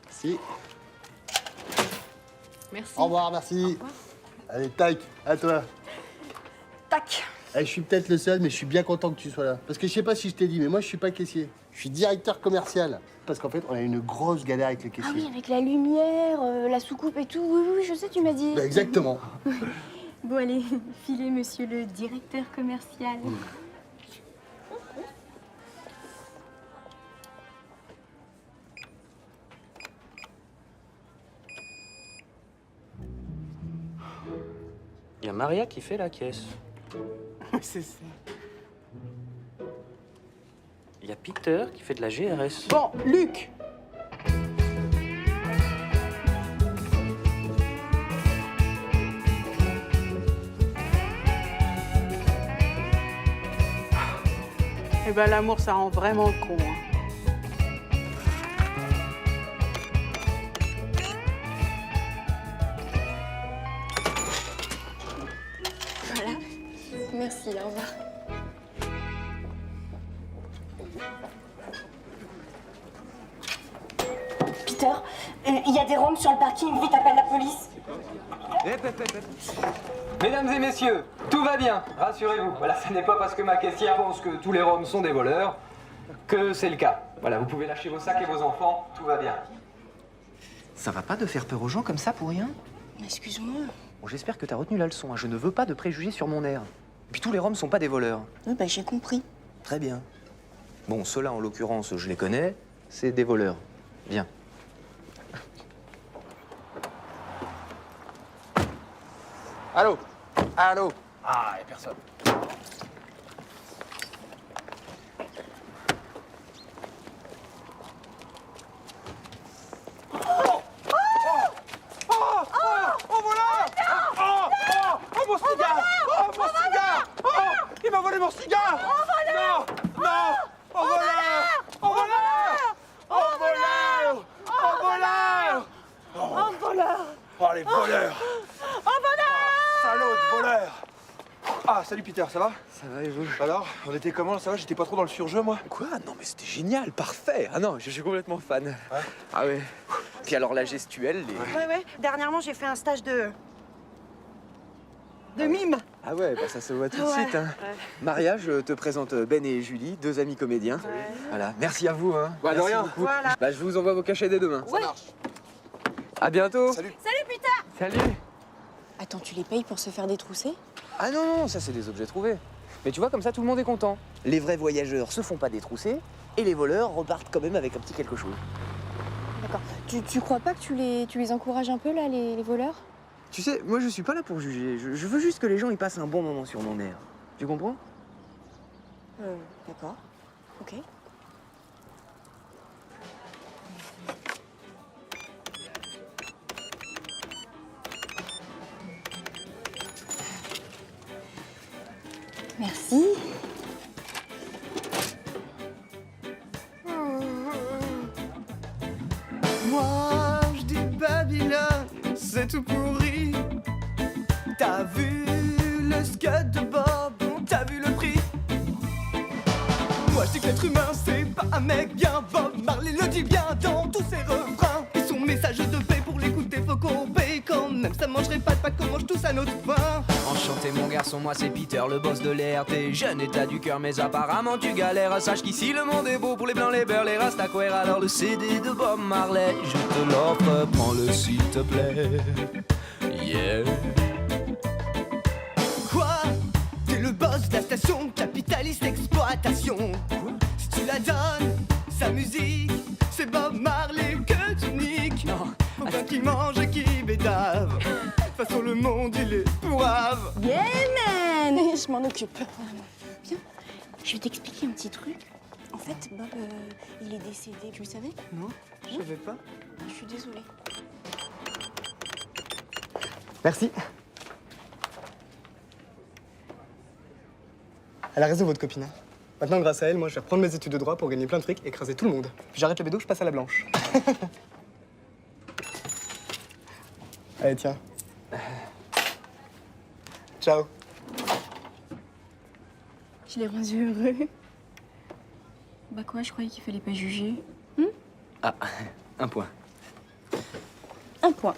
Si. Merci. Au revoir, merci. Allez, tac, à toi. Tac. Je suis peut-être le seul, mais je suis bien content que tu sois là. Parce que je sais pas si je t'ai dit, mais moi, je suis pas caissier. Je suis directeur commercial. Parce qu'en fait, on a une grosse galère avec les caissiers. Ah oui, avec la lumière, la soucoupe et tout. Oui, je sais, tu m'as dit. Bah, exactement. Bon, allez, filez, monsieur le directeur commercial. Il y a Maria qui fait la caisse. C'est ça. Il y a Peter qui fait de la GRS. Bon, Luc. Eh ben, l'amour, ça rend vraiment con. Hein. Voilà. Merci, au revoir. Peter, il y a des roms sur le parking. Vite, appelle la police. Mesdames et messieurs, tout va bien, rassurez-vous. Voilà, ce n'est pas parce que ma caissière pense que tous les Roms sont des voleurs que c'est le cas. Voilà, vous pouvez lâcher vos sacs et vos enfants, tout va bien. Ça va pas de faire peur aux gens comme ça pour rien? Excuse-moi. Bon, j'espère que t'as retenu la leçon, hein. Je ne veux pas de préjugés sur mon air. Et puis tous les Roms sont pas des voleurs. Oui, j'ai compris. Très bien. Bon, ceux-là, en l'occurrence, je les connais, c'est des voleurs. Bien. Allô? Allô? Ah, y'a personne. Mon cigare! Oh, mon cigare! Oh, il m'a volé mon cigare! Non! Non! Au voleur! Au voleur! Au voleur! Au voleur! Oh, voleur! Oh, les voleurs! Oh, voleur! Salaud de voleur! Ah, salut Peter, ça va? Ça va et vous? Alors, on était comment? Ça va? J'étais pas trop dans le surjeu, moi? Quoi? Non, mais c'était génial, parfait! Ah non, je suis complètement fan. Ouais. Ah ouais. Puis alors, la gestuelle, les... Ouais. Dernièrement, j'ai fait un stage de mime. Ah ouais, bah ça se voit tout de Ouais. suite. Hein. Ouais. Maria, je te présente Ben et Julie, 2 amis comédiens. Voilà, merci à vous. Hein. Bah, de Merci rien. beaucoup. Voilà. Bah, je vous envoie vos cachets dès demain. Ouais. À bientôt. Salut. Salut, Peter! Salut. Attends, tu les payes pour se faire détrousser? Ah non, ça c'est des objets trouvés. Mais tu vois, comme ça, tout le monde est content. Les vrais voyageurs se font pas détrousser et les voleurs repartent quand même avec un petit quelque chose. D'accord. Tu crois pas que tu les encourages un peu, là, les voleurs? Tu sais, moi je suis pas là pour juger. Je veux juste que les gens y passent un bon moment sur mon air. Tu comprends? D'accord. Ok. Merci. Moi, je dis Babylone, c'est tout pourri. T'as vu le scud de Bob, t'as vu le prix. Moi, je dis que l'être humain, c'est pas un mec bien. Bob Marley le dit bien dans tous ses refrains. Et son message de paix, pour l'écouter, faut qu'on paye quand même. Ça mangerait pas de Pâques qu'on mange tous à notre faim. Enchanté mon garçon, moi c'est Peter, le boss de l'air. T'es jeune état du cœur, mais apparemment tu galères. Sache qu'ici le monde est beau pour les blancs, les beurs, les rastaquaires. Alors le CD de Bob Marley, je te l'offre, prends-le s'il te plaît. Yeah. Quoi? T'es le boss de la station capitaliste exploitation. Si tu la donnes, sa musique, c'est Bob Marley que tu niques. Faut bien qu'il mange et qu'il bédave. De toute façon le monde il est pourrave. Yeah, man! Je m'en occupe. Viens, je vais t'expliquer un petit truc. En fait, Bob, il est décédé. Tu le savais? Non, je savais pas. Je suis désolée. Merci. Elle a raison, votre copine. Maintenant, grâce à elle, moi, je vais reprendre mes études de droit pour gagner plein de trucs et écraser tout le monde. Puis j'arrête le bédo, je passe à la blanche. Allez, tiens. Ciao. Je l'ai rendu heureux. Bah quoi, je croyais qu'il fallait pas juger. Ah, un point. Un point.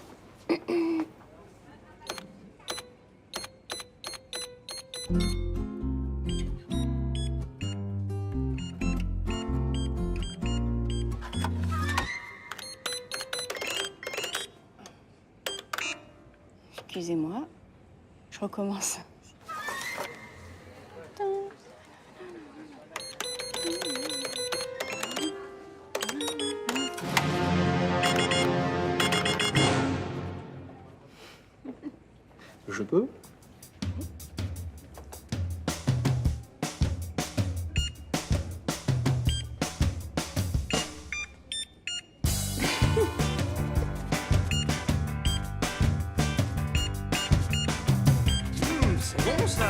Excusez-moi, je recommence. Je peux? C'est bon ça.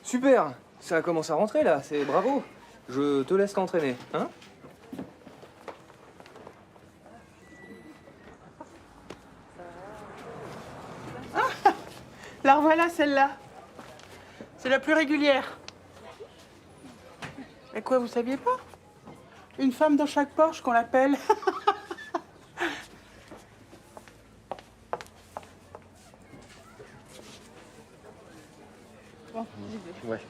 Super, ça commence à rentrer là, c'est bravo. Je te laisse t'entraîner, hein? La revoilà, celle-là. C'est la plus régulière. Et quoi, vous saviez pas? Une femme dans chaque Porsche qu'on l'appelle. Bon, j'y vais. Ouais.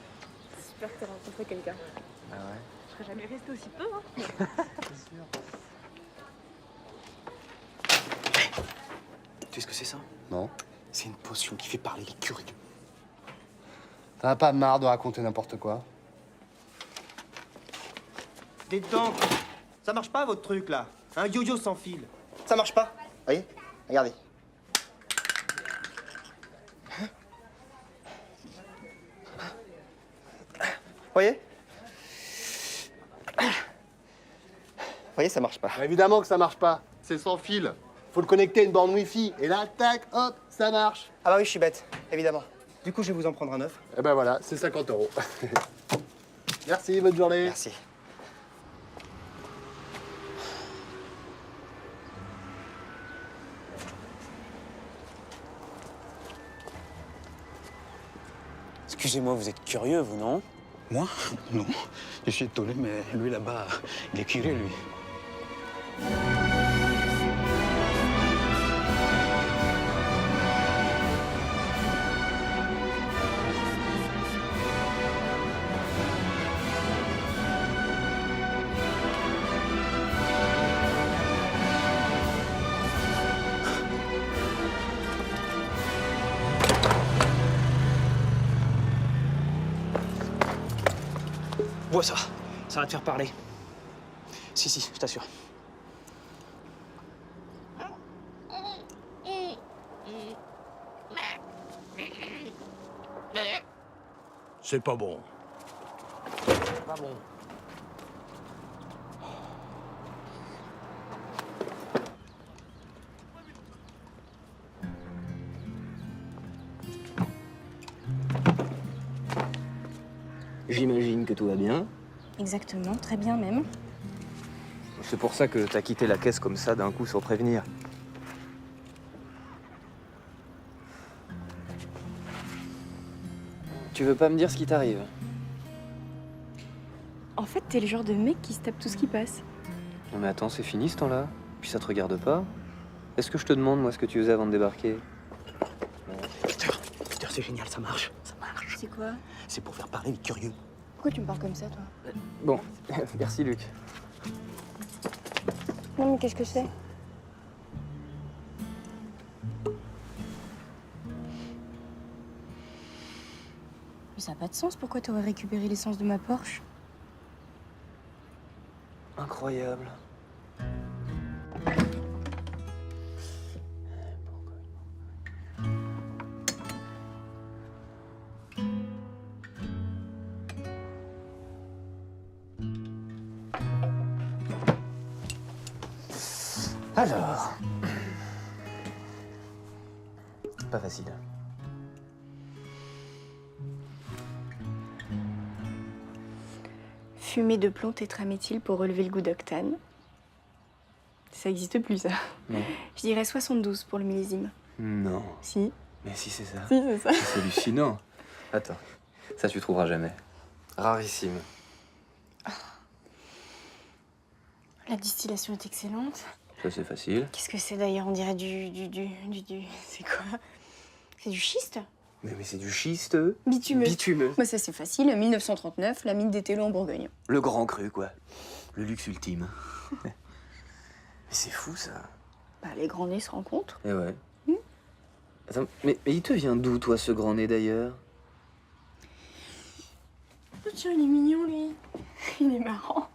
Super que t'aies rencontré quelqu'un. Ah ouais? Je serais jamais restée aussi peu, hein. C'est sûr. Tu sais ce que c'est ça? Non. C'est une potion qui fait parler les curieux. T'en as pas marre de raconter n'importe quoi? Dites donc, ça marche pas votre truc là? Un yo-yo sans fil. Ça marche pas? Voyez? Regardez. Voyez? Voyez, ça marche pas. Évidemment que ça marche pas. c'est sans fil. Faut le connecter à une borne Wi-Fi. Et là, tac, hop, ça marche. Ah bah oui, je suis bête, évidemment. Du coup, je vais vous en prendre un neuf. Eh ben voilà, c'est 50 €. Merci, bonne journée. Merci. Excusez-moi, vous êtes curieux, vous, non? Moi? Non. Je suis étonné, mais lui là-bas, il est curieux, lui. Bois ça, ça va te faire parler. Si, je t'assure. C'est pas bon. Pas bon. J'imagine que tout va bien. Exactement, très bien même. C'est pour ça que t'as quitté la caisse comme ça d'un coup sans prévenir. Tu veux pas me dire ce qui t'arrive? En fait, t'es le genre de mec qui se tape tout ce qui passe. Non mais attends, c'est fini ce temps-là? Puis ça te regarde pas? Est-ce que je te demande, moi, ce que tu faisais avant de débarquer? Peter, c'est génial, ça marche. Ça marche. C'est quoi? C'est pour faire parler les curieux. Pourquoi tu me parles comme ça, toi? Bon, merci Luc. Non, mais qu'est-ce que c'est? Mais ça n'a pas de sens. Pourquoi t'aurais récupéré l'essence de ma Porsche? Incroyable. Alors... Pas facile. Fumée de plomb tétraméthyle pour relever le goût d'octane. Ça existe plus, ça. Non. Je dirais 72 pour le millésime. Non. Si. Mais si c'est ça. Si, c'est ça. C'est hallucinant. Attends, ça tu trouveras jamais. Rarissime. La distillation est excellente. Ça c'est facile. Qu'est-ce que c'est d'ailleurs? On dirait C'est quoi? C'est du schiste? Mais c'est du schiste. Bitumeux. Bitumeux. Bah ça c'est facile, 1939, la mine des Télos en Bourgogne. Le grand cru, quoi. Le luxe ultime. Mais c'est fou, ça. Bah les grands nez se rencontrent. Eh ouais. Attends, mais il te vient d'où, toi, ce grand nez, d'ailleurs? Oh tiens, il est mignon, lui. Il est marrant.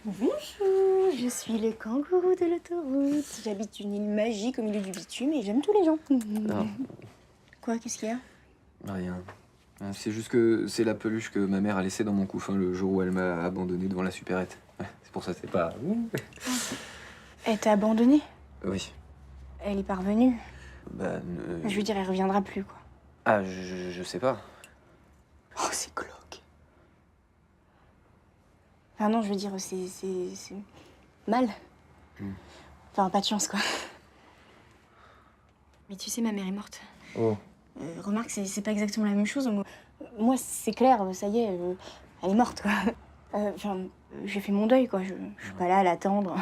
Bonjour, je suis le kangourou de l'autoroute. J'habite une île magique au milieu du bitume et j'aime tous les gens. Non. Quoi, qu'est-ce qu'il y a? Rien. C'est juste que c'est la peluche que ma mère a laissée dans mon couffin le jour où elle m'a abandonné devant la supérette. C'est pour ça, c'est pas... Elle t'a abandonné? Oui. Elle est parvenue. Bah... Je veux dire, elle reviendra plus, quoi. Ah, je sais pas. Oh, c'est glauque. Enfin non, je veux dire, c'est mal. Enfin, pas de chance, quoi. Mais tu sais, ma mère est morte. Oh. Remarque, c'est pas exactement la même chose. Moi, c'est clair, ça y est, elle est morte, quoi. Enfin, j'ai fait mon deuil, quoi. Je suis pas là à l'attendre.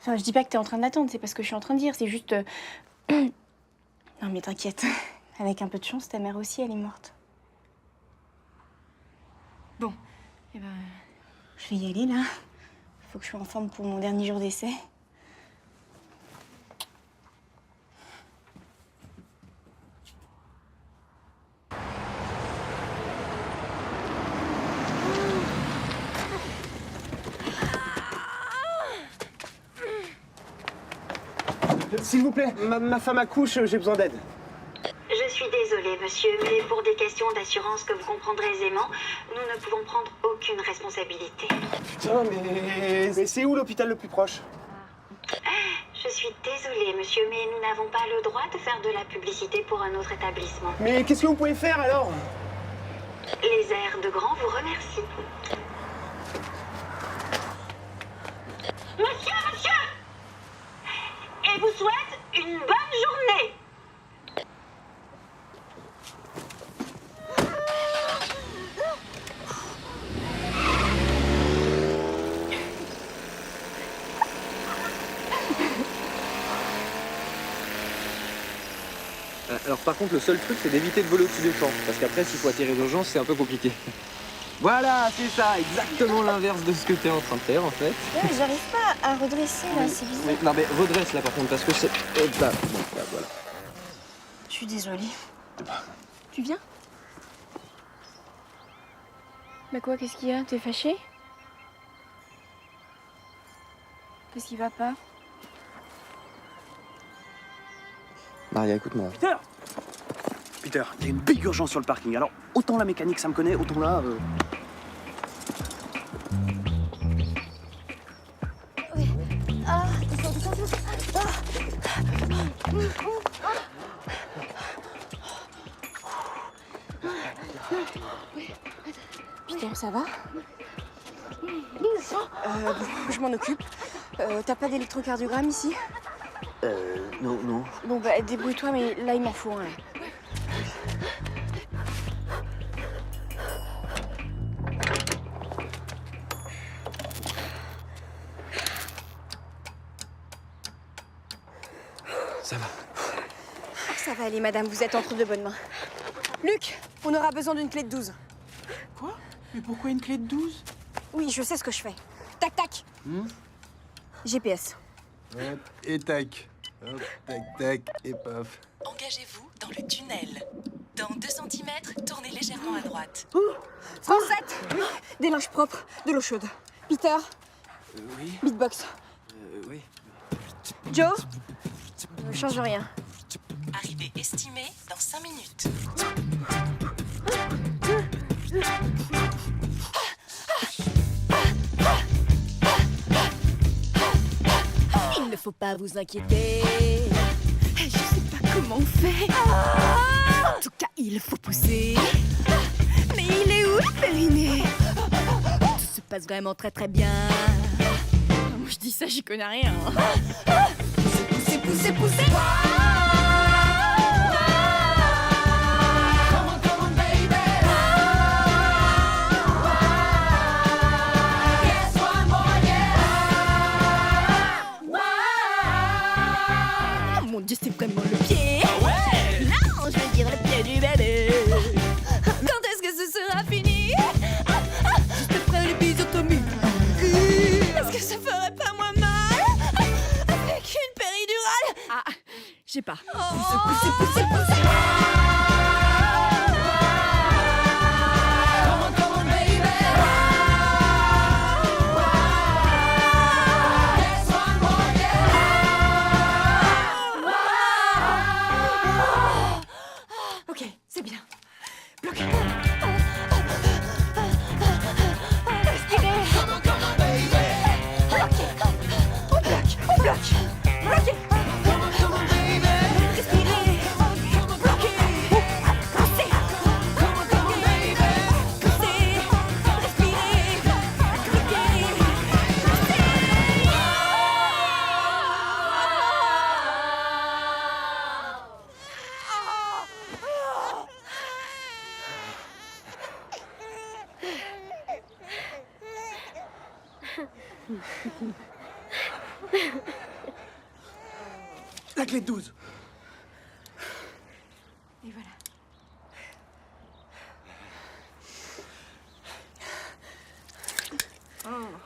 Enfin, je dis pas que t'es en train d'attendre, c'est pas ce que je suis en train de dire, c'est juste... Non, mais t'inquiète. Avec un peu de chance, ta mère aussi, elle est morte. Bon, eh ben, je vais y aller, là. Faut que je sois en forme pour mon dernier jour d'essai. S'il vous plaît, ma femme accouche, j'ai besoin d'aide. Je suis désolée, monsieur, mais pour des questions d'assurance que vous comprendrez aisément, nous ne pouvons prendre aucune responsabilité. Putain, mais c'est où l'hôpital le plus proche? Je suis désolée, monsieur, mais nous n'avons pas le droit de faire de la publicité pour un autre établissement. Mais qu'est-ce que vous pouvez faire alors? Les airs de grand vous remercient. Monsieur! Et vous souhaite une bonne journée! Alors par contre, le seul truc, c'est d'éviter de voler au-dessus des champs. Parce qu'après, s'il faut atterrir d'urgence, c'est un peu compliqué. Voilà, c'est ça, exactement l'inverse de ce que t'es en train de faire en fait. Ouais, j'arrive pas à redresser là, c'est bizarre. Oui, non mais redresse là par contre, parce que c'est... Hop là, bon, là, voilà. Je suis désolée. Tu viens? Bah quoi, qu'est-ce qu'il y a? T'es fâché? Qu'est-ce qui va pas? Maria, écoute-moi. Peter, il y a une big urgence sur le parking. Alors, autant la mécanique, ça me connaît, autant là... Peter, ça va? Je m'en occupe. T'as pas d'électrocardiogramme ici? Non. Bon bah débrouille-toi, mais là il m'en faut un. Ça va. Ça va aller, madame, vous êtes entre de bonnes mains. Luc, on aura besoin d'une clé de 12. Quoi? Mais pourquoi une clé de 12? Oui, je sais ce que je fais. Tac, tac. GPS. Hop, et tac. Hop, tac, tac, et paf. Engagez-vous dans le tunnel. Dans 2 cm, tournez légèrement à droite. 37. Des linges propres, de l'eau chaude. Peter. Oui. Beatbox. Oui. Joe. Ne change rien. Arrivée estimée dans 5 minutes. Il ne faut pas vous inquiéter. Je sais pas comment on fait. En tout cas, il faut pousser. Mais il est où le périnée? Tout se passe vraiment très très bien. Moi je dis ça, j'y connais rien. Poussez, poussez, poussez. Mon Dieu, c'est vraiment le pied. Non, je veux dire le pied du bébé. Quand est-ce que ce sera fini? Juste après l'épisiotomie. Est-ce que ça ferait pas moins mal avec une péridurale? Ah, je sais pas. Poussez, poussez, poussez. Ok, c'est bien. Bloqué. Respirez. On bloque. Bloqué. Respirez. Bloqué. Poussez. Poussez. Respirez. Bloqué. La clé de 12. Et voilà.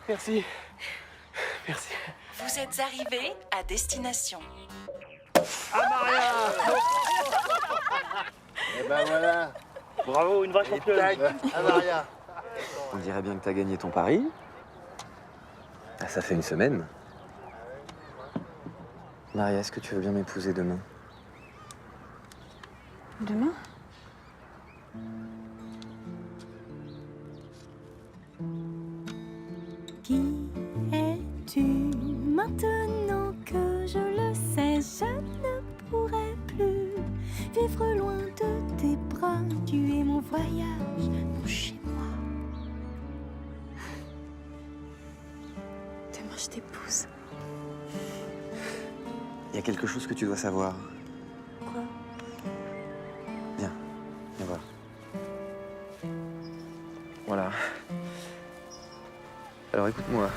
Merci. Merci. Vous êtes arrivés à destination. Ah, Maria. Et ben voilà. Bravo, une vraie championne. Tac, ah, Maria. On dirait bien que t'as gagné ton pari. Ah, ça fait une semaine. Maria, est-ce que tu veux bien m'épouser demain? Demain? Qui es-tu maintenant que je le sais? Je ne pourrai plus vivre loin de tes bras. Tu es mon voyage, mon chez-moi. Demain, je t'épouse. Il y a quelque chose que tu dois savoir. Quoi? Viens voir. Voilà. Alors écoute-moi.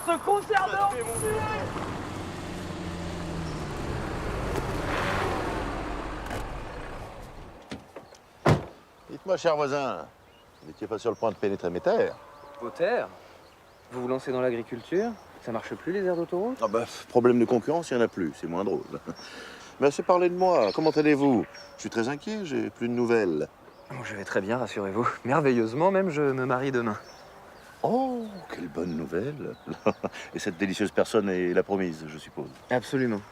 Ce concert de Dites-moi, cher voisin, vous n'étiez pas sur le point de pénétrer mes terres? Vos terres? Vous vous lancez dans l'agriculture? Ça marche plus les aires d'autoroute? Ah bah, problème de concurrence, il n'y en a plus, c'est moins drôle. Mais assez parlé de moi, comment allez-vous? Je suis très inquiet, j'ai plus de nouvelles. Oh, je vais très bien, rassurez-vous. Merveilleusement même, je me marie demain. Oh, quelle bonne nouvelle. Et cette délicieuse personne est la promise, je suppose. Absolument.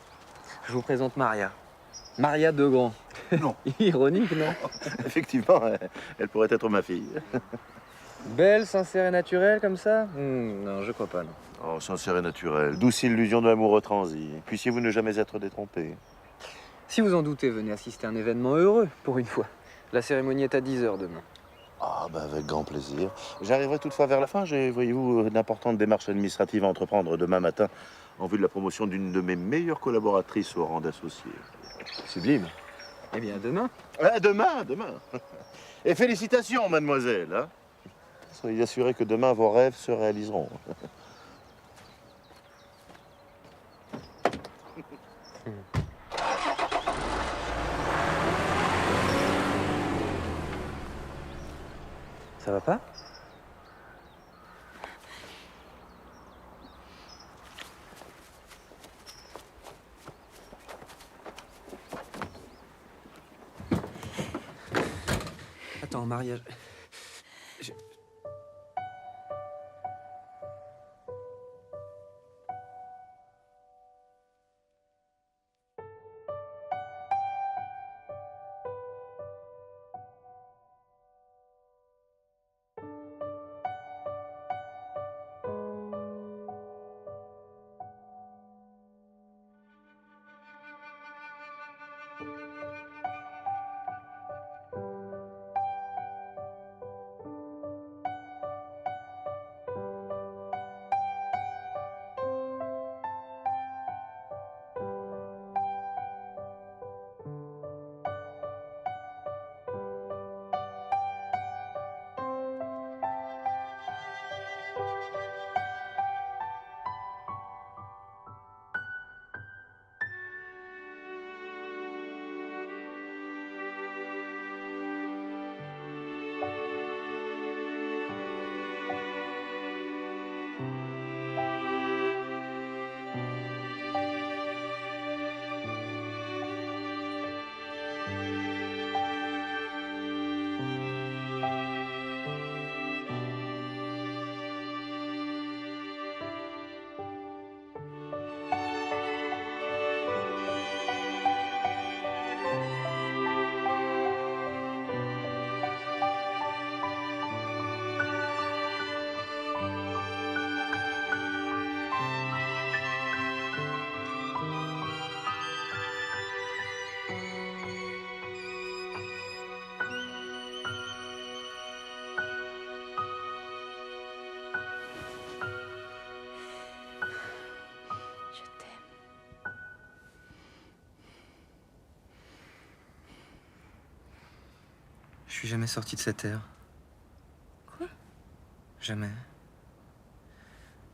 Je vous présente Maria. Maria Degrand. Non. Ironique, non? Effectivement, elle pourrait être ma fille. Belle, sincère et naturelle comme ça? Non, je crois pas, non. Oh, sincère et naturel, douce illusion de l'amoureux transi. Puissiez-vous ne jamais être détrompé. Si vous en doutez, venez assister à un événement heureux, pour une fois. La cérémonie est à 10h demain. Ah, bah avec grand plaisir. J'arriverai toutefois vers la fin. J'ai, voyez-vous, d'importantes démarches administratives à entreprendre demain matin en vue de la promotion d'une de mes meilleures collaboratrices au rang d'associée. Sublime. Eh bien, à demain. Demain. Et félicitations, mademoiselle. Hein. Soyez assurés que demain, vos rêves se réaliseront. Ça va pas? Attends, Maria... Je suis jamais sorti de cette terre. Quoi? Jamais.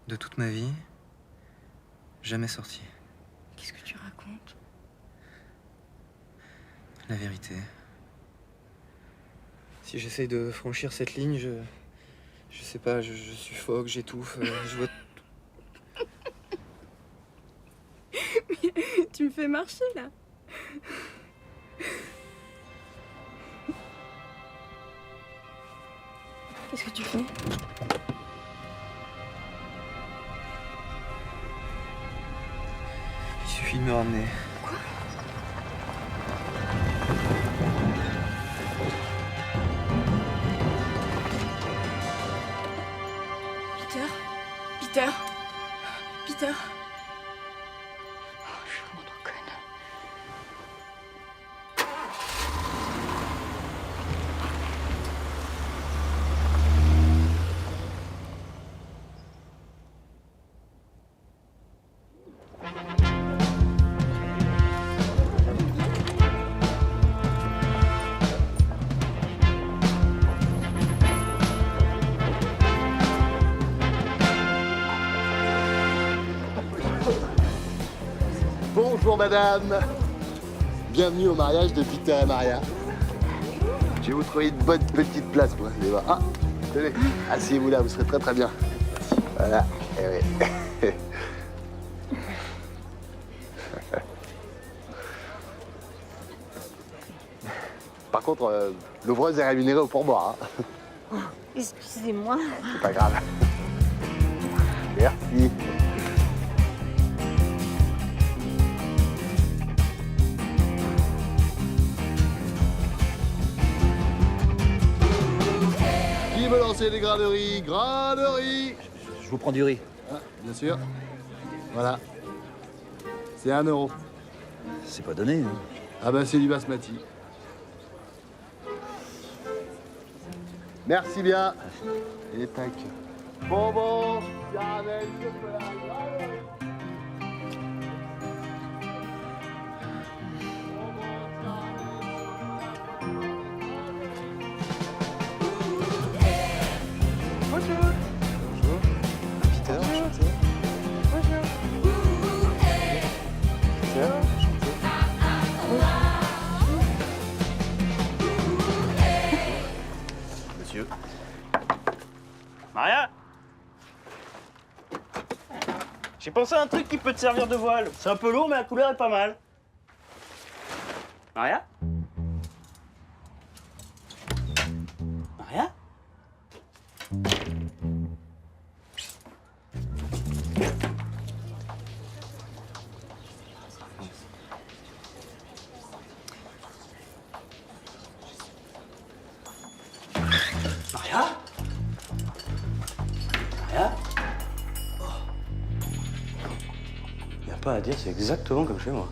De toute ma vie, jamais sorti. Qu'est-ce que tu racontes? La vérité. Si j'essaye de franchir cette ligne, je sais pas, je suffoque, j'étouffe, je vois... Tu me fais marcher, là. Qu'est-ce que tu fais? suffit de me ramener. Peter? Peter? Peter? Oh, je suis vraiment trop conne. Bonjour madame. Bienvenue au mariage de Peter et Maria. Je vais vous trouver une bonne petite place, moi. Allez voir. Ah, tenez, asseyez-vous là, vous serez très très bien. Voilà, eh oui. Par contre, l'ouvreuse est rémunérée au pourboire. Hein. Excusez-moi. C'est pas grave. Merci. Qui veut lancer les graderies? Graderie! Je vous prends du riz. Ah, bien sûr. Voilà. C'est 1 €. C'est pas donné, hein. Ah bah c'est du basmati. Merci bien. Et tac. Bonbon, caramel, chocolat, graderie. Bonjour. Bonjour. Peter, enchanté. Bonjour. Peter, enchanté. Monsieur. Maria? J'ai pensé à un truc qui peut te servir de voile. C'est un peu lourd, mais la couleur est pas mal. Maria? Maria? Maria? Maria? Y a pas à dire, c'est exactement comme chez moi.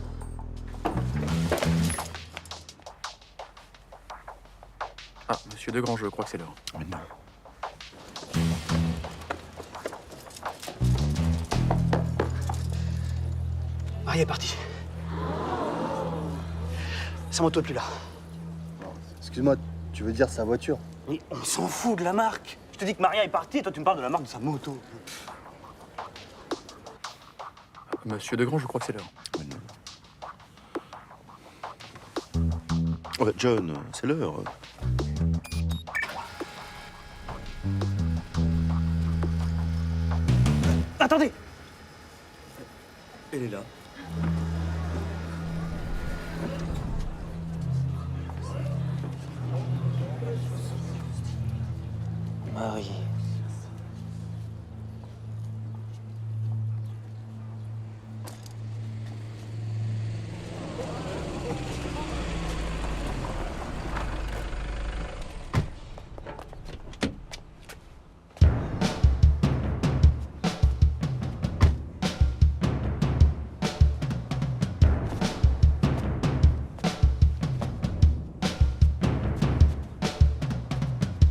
Ah, monsieur Degrand, je crois que c'est l'heure. Non. Maria est partie. Sa moto est plus là. Excuse-moi, tu veux dire sa voiture? Oui, on s'en fout de la marque. Je te dis que Maria est partie et toi tu me parles de la marque de sa moto. Monsieur Degrand, je crois que c'est l'heure. Ouais, John, c'est l'heure. Attendez! Elle est là. Marie.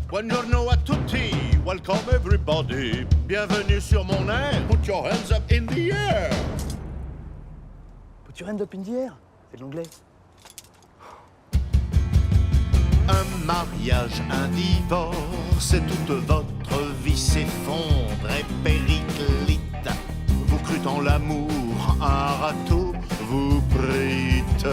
Buongiorno a tutti, welcome everybody. Bienvenue sur mon air. Put your hands up in the air. Put your hand up in the air. C'est de l'anglais. Un mariage, un divorce, et toute votre vie s'effondre et périclite. Vous crûtes en l'amour, un râteau vous prite.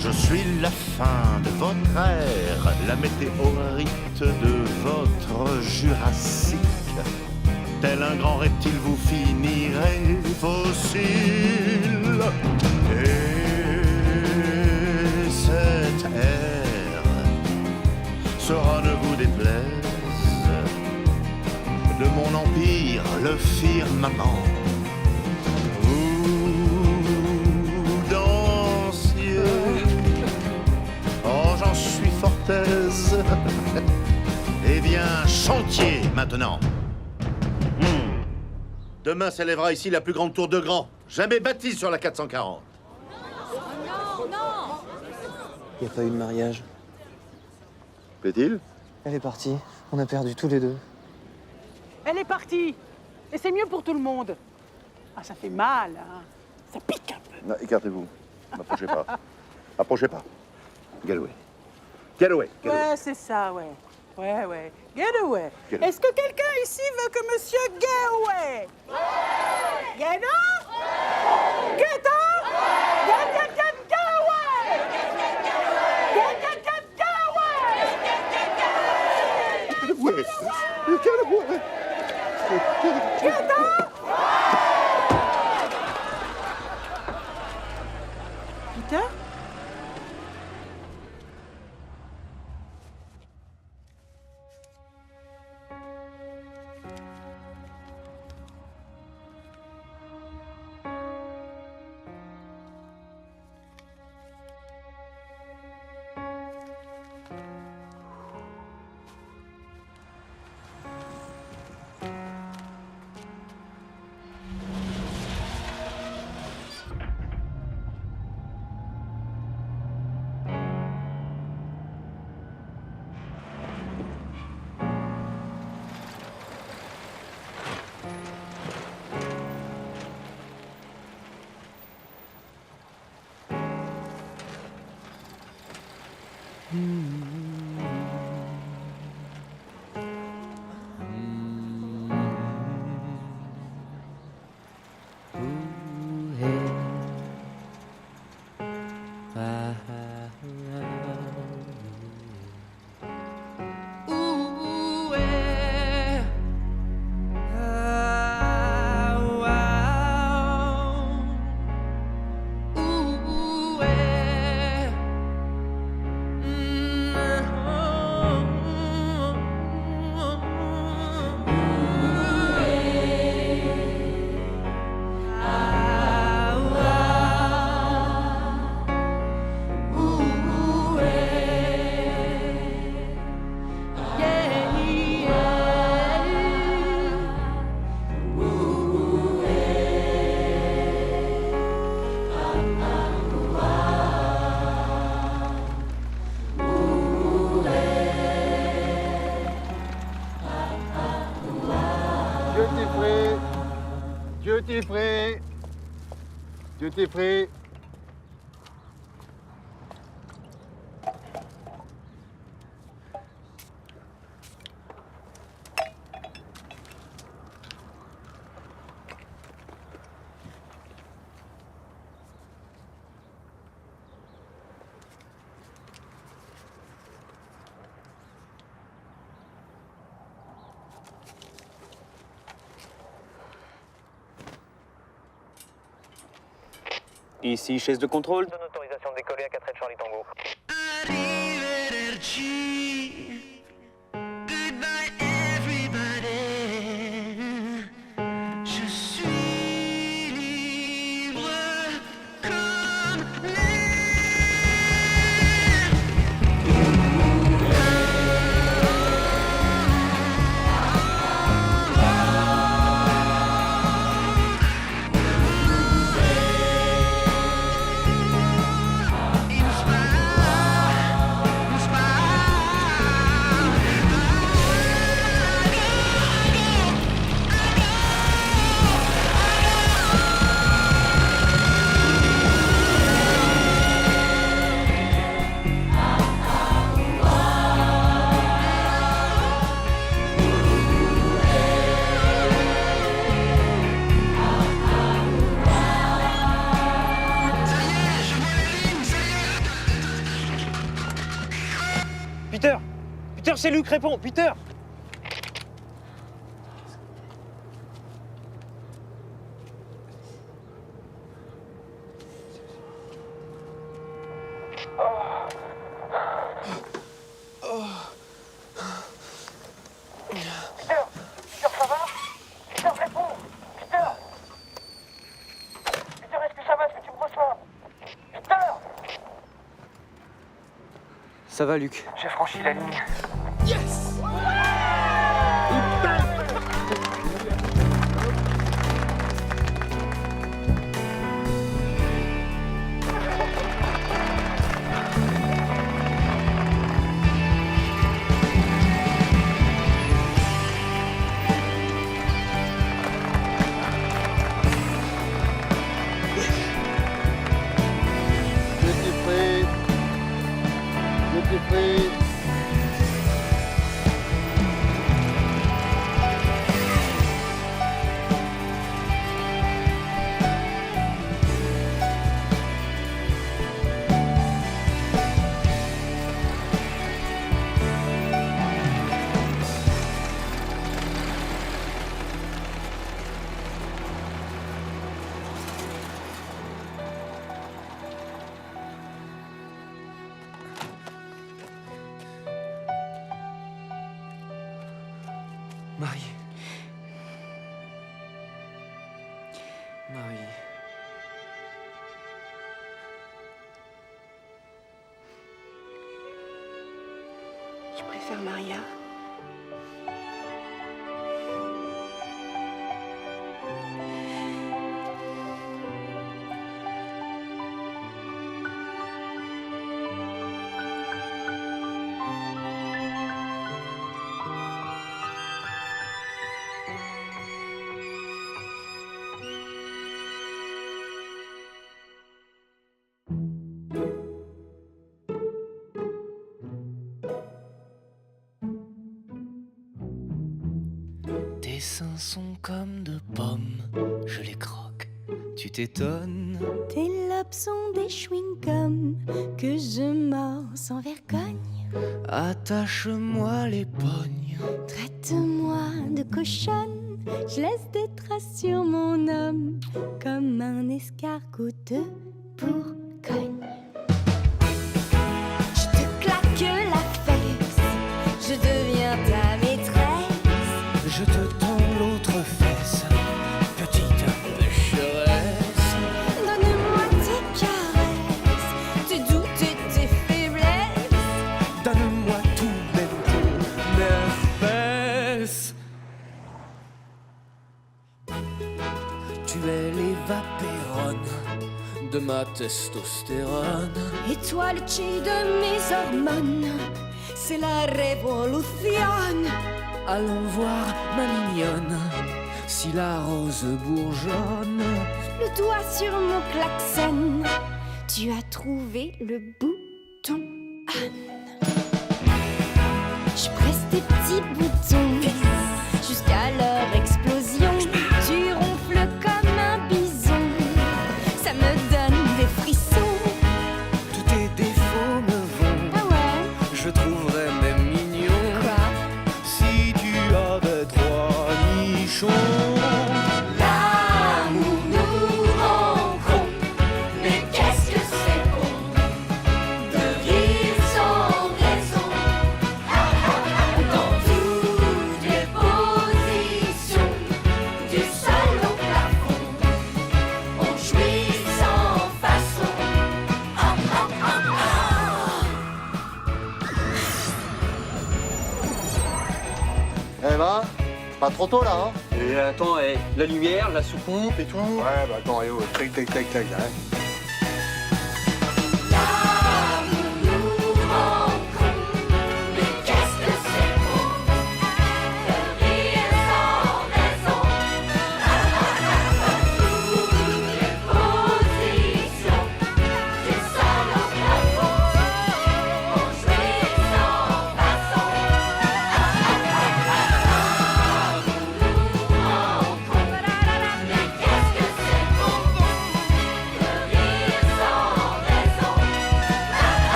Je suis la fin de votre ère, la météorite de votre Jurassique. Tel un grand reptile, vous finirez fossile. Et cette ère sera, ne vous déplaise, de mon empire le firmament. Vous synthèse. Eh bien, chantier maintenant. Demain s'élèvera ici la plus grande tour de Grand, jamais bâtie sur la 440. Il n'y a pas eu de mariage. Plaît-il? Elle est partie. On a perdu tous les deux. Elle est partie. Et c'est mieux pour tout le monde. Ah, ça fait mal, hein. Ça pique un peu. Non, écartez-vous. M'approchez pas. Approchez pas. Get away. Get away. Get away. Ouais, c'est ça, ouais. Ouais. Get away. Get away. Est-ce que quelqu'un ici veut que monsieur get away? Get up? Get up? Get away! Get away! Get away. Get up! Peter? Duty free. Duty free. Ici, chaise de contrôle. Donne autorisation de décoller à 4 Charlie Tango. Je suis libre comme Peter! Peter, c'est Luc, réponds! Peter! Ça va, Luc? J'ai franchi la ligne. Yes! Marie. Marie. Je préfère Maria. Tes seins sont comme de pommes, je les croque, tu t'étonnes. Tes lobes sont des chewing-gums que je mords sans vergogne. Attache-moi les pognes. Traite-moi de cochonne, je laisse des traces sur mon homme comme un escargot de Bourgogne. Je te claque la fesse, je deviens ta maîtresse. Je te tends l'autre fesse, petite pécheresse. Donne-moi tes caresses, tes doutes et tes faiblesses. Donne-moi tout, même ton espèce. Tu es l'évapérone de ma testostérone. Et toi le chi de mes hormones, c'est la révolution. Allons voir ma mignonne, si la rose bourgeonne. Le doigt sur mon klaxon, tu as trouvé le bouton on. Je presse tes petits boutons jusqu'à leur explosion. Tu ronfles comme un bison, ça me donne des frissons. Tous tes défauts me vont, Ah ouais? je trouverais même mignon. Quoi? Si tu avais 3 nichons. L'amour nous rend cons, mais qu'est-ce que c'est bon de vivre sans raison. Dans toutes les positions, du sol au plafond, on jouit sans façon. Eh ben, pas trop tôt là, hein? Et attends, la lumière, la soucoupe et tout. Ouais, bah attends, tac, tac, tac, tac, hein.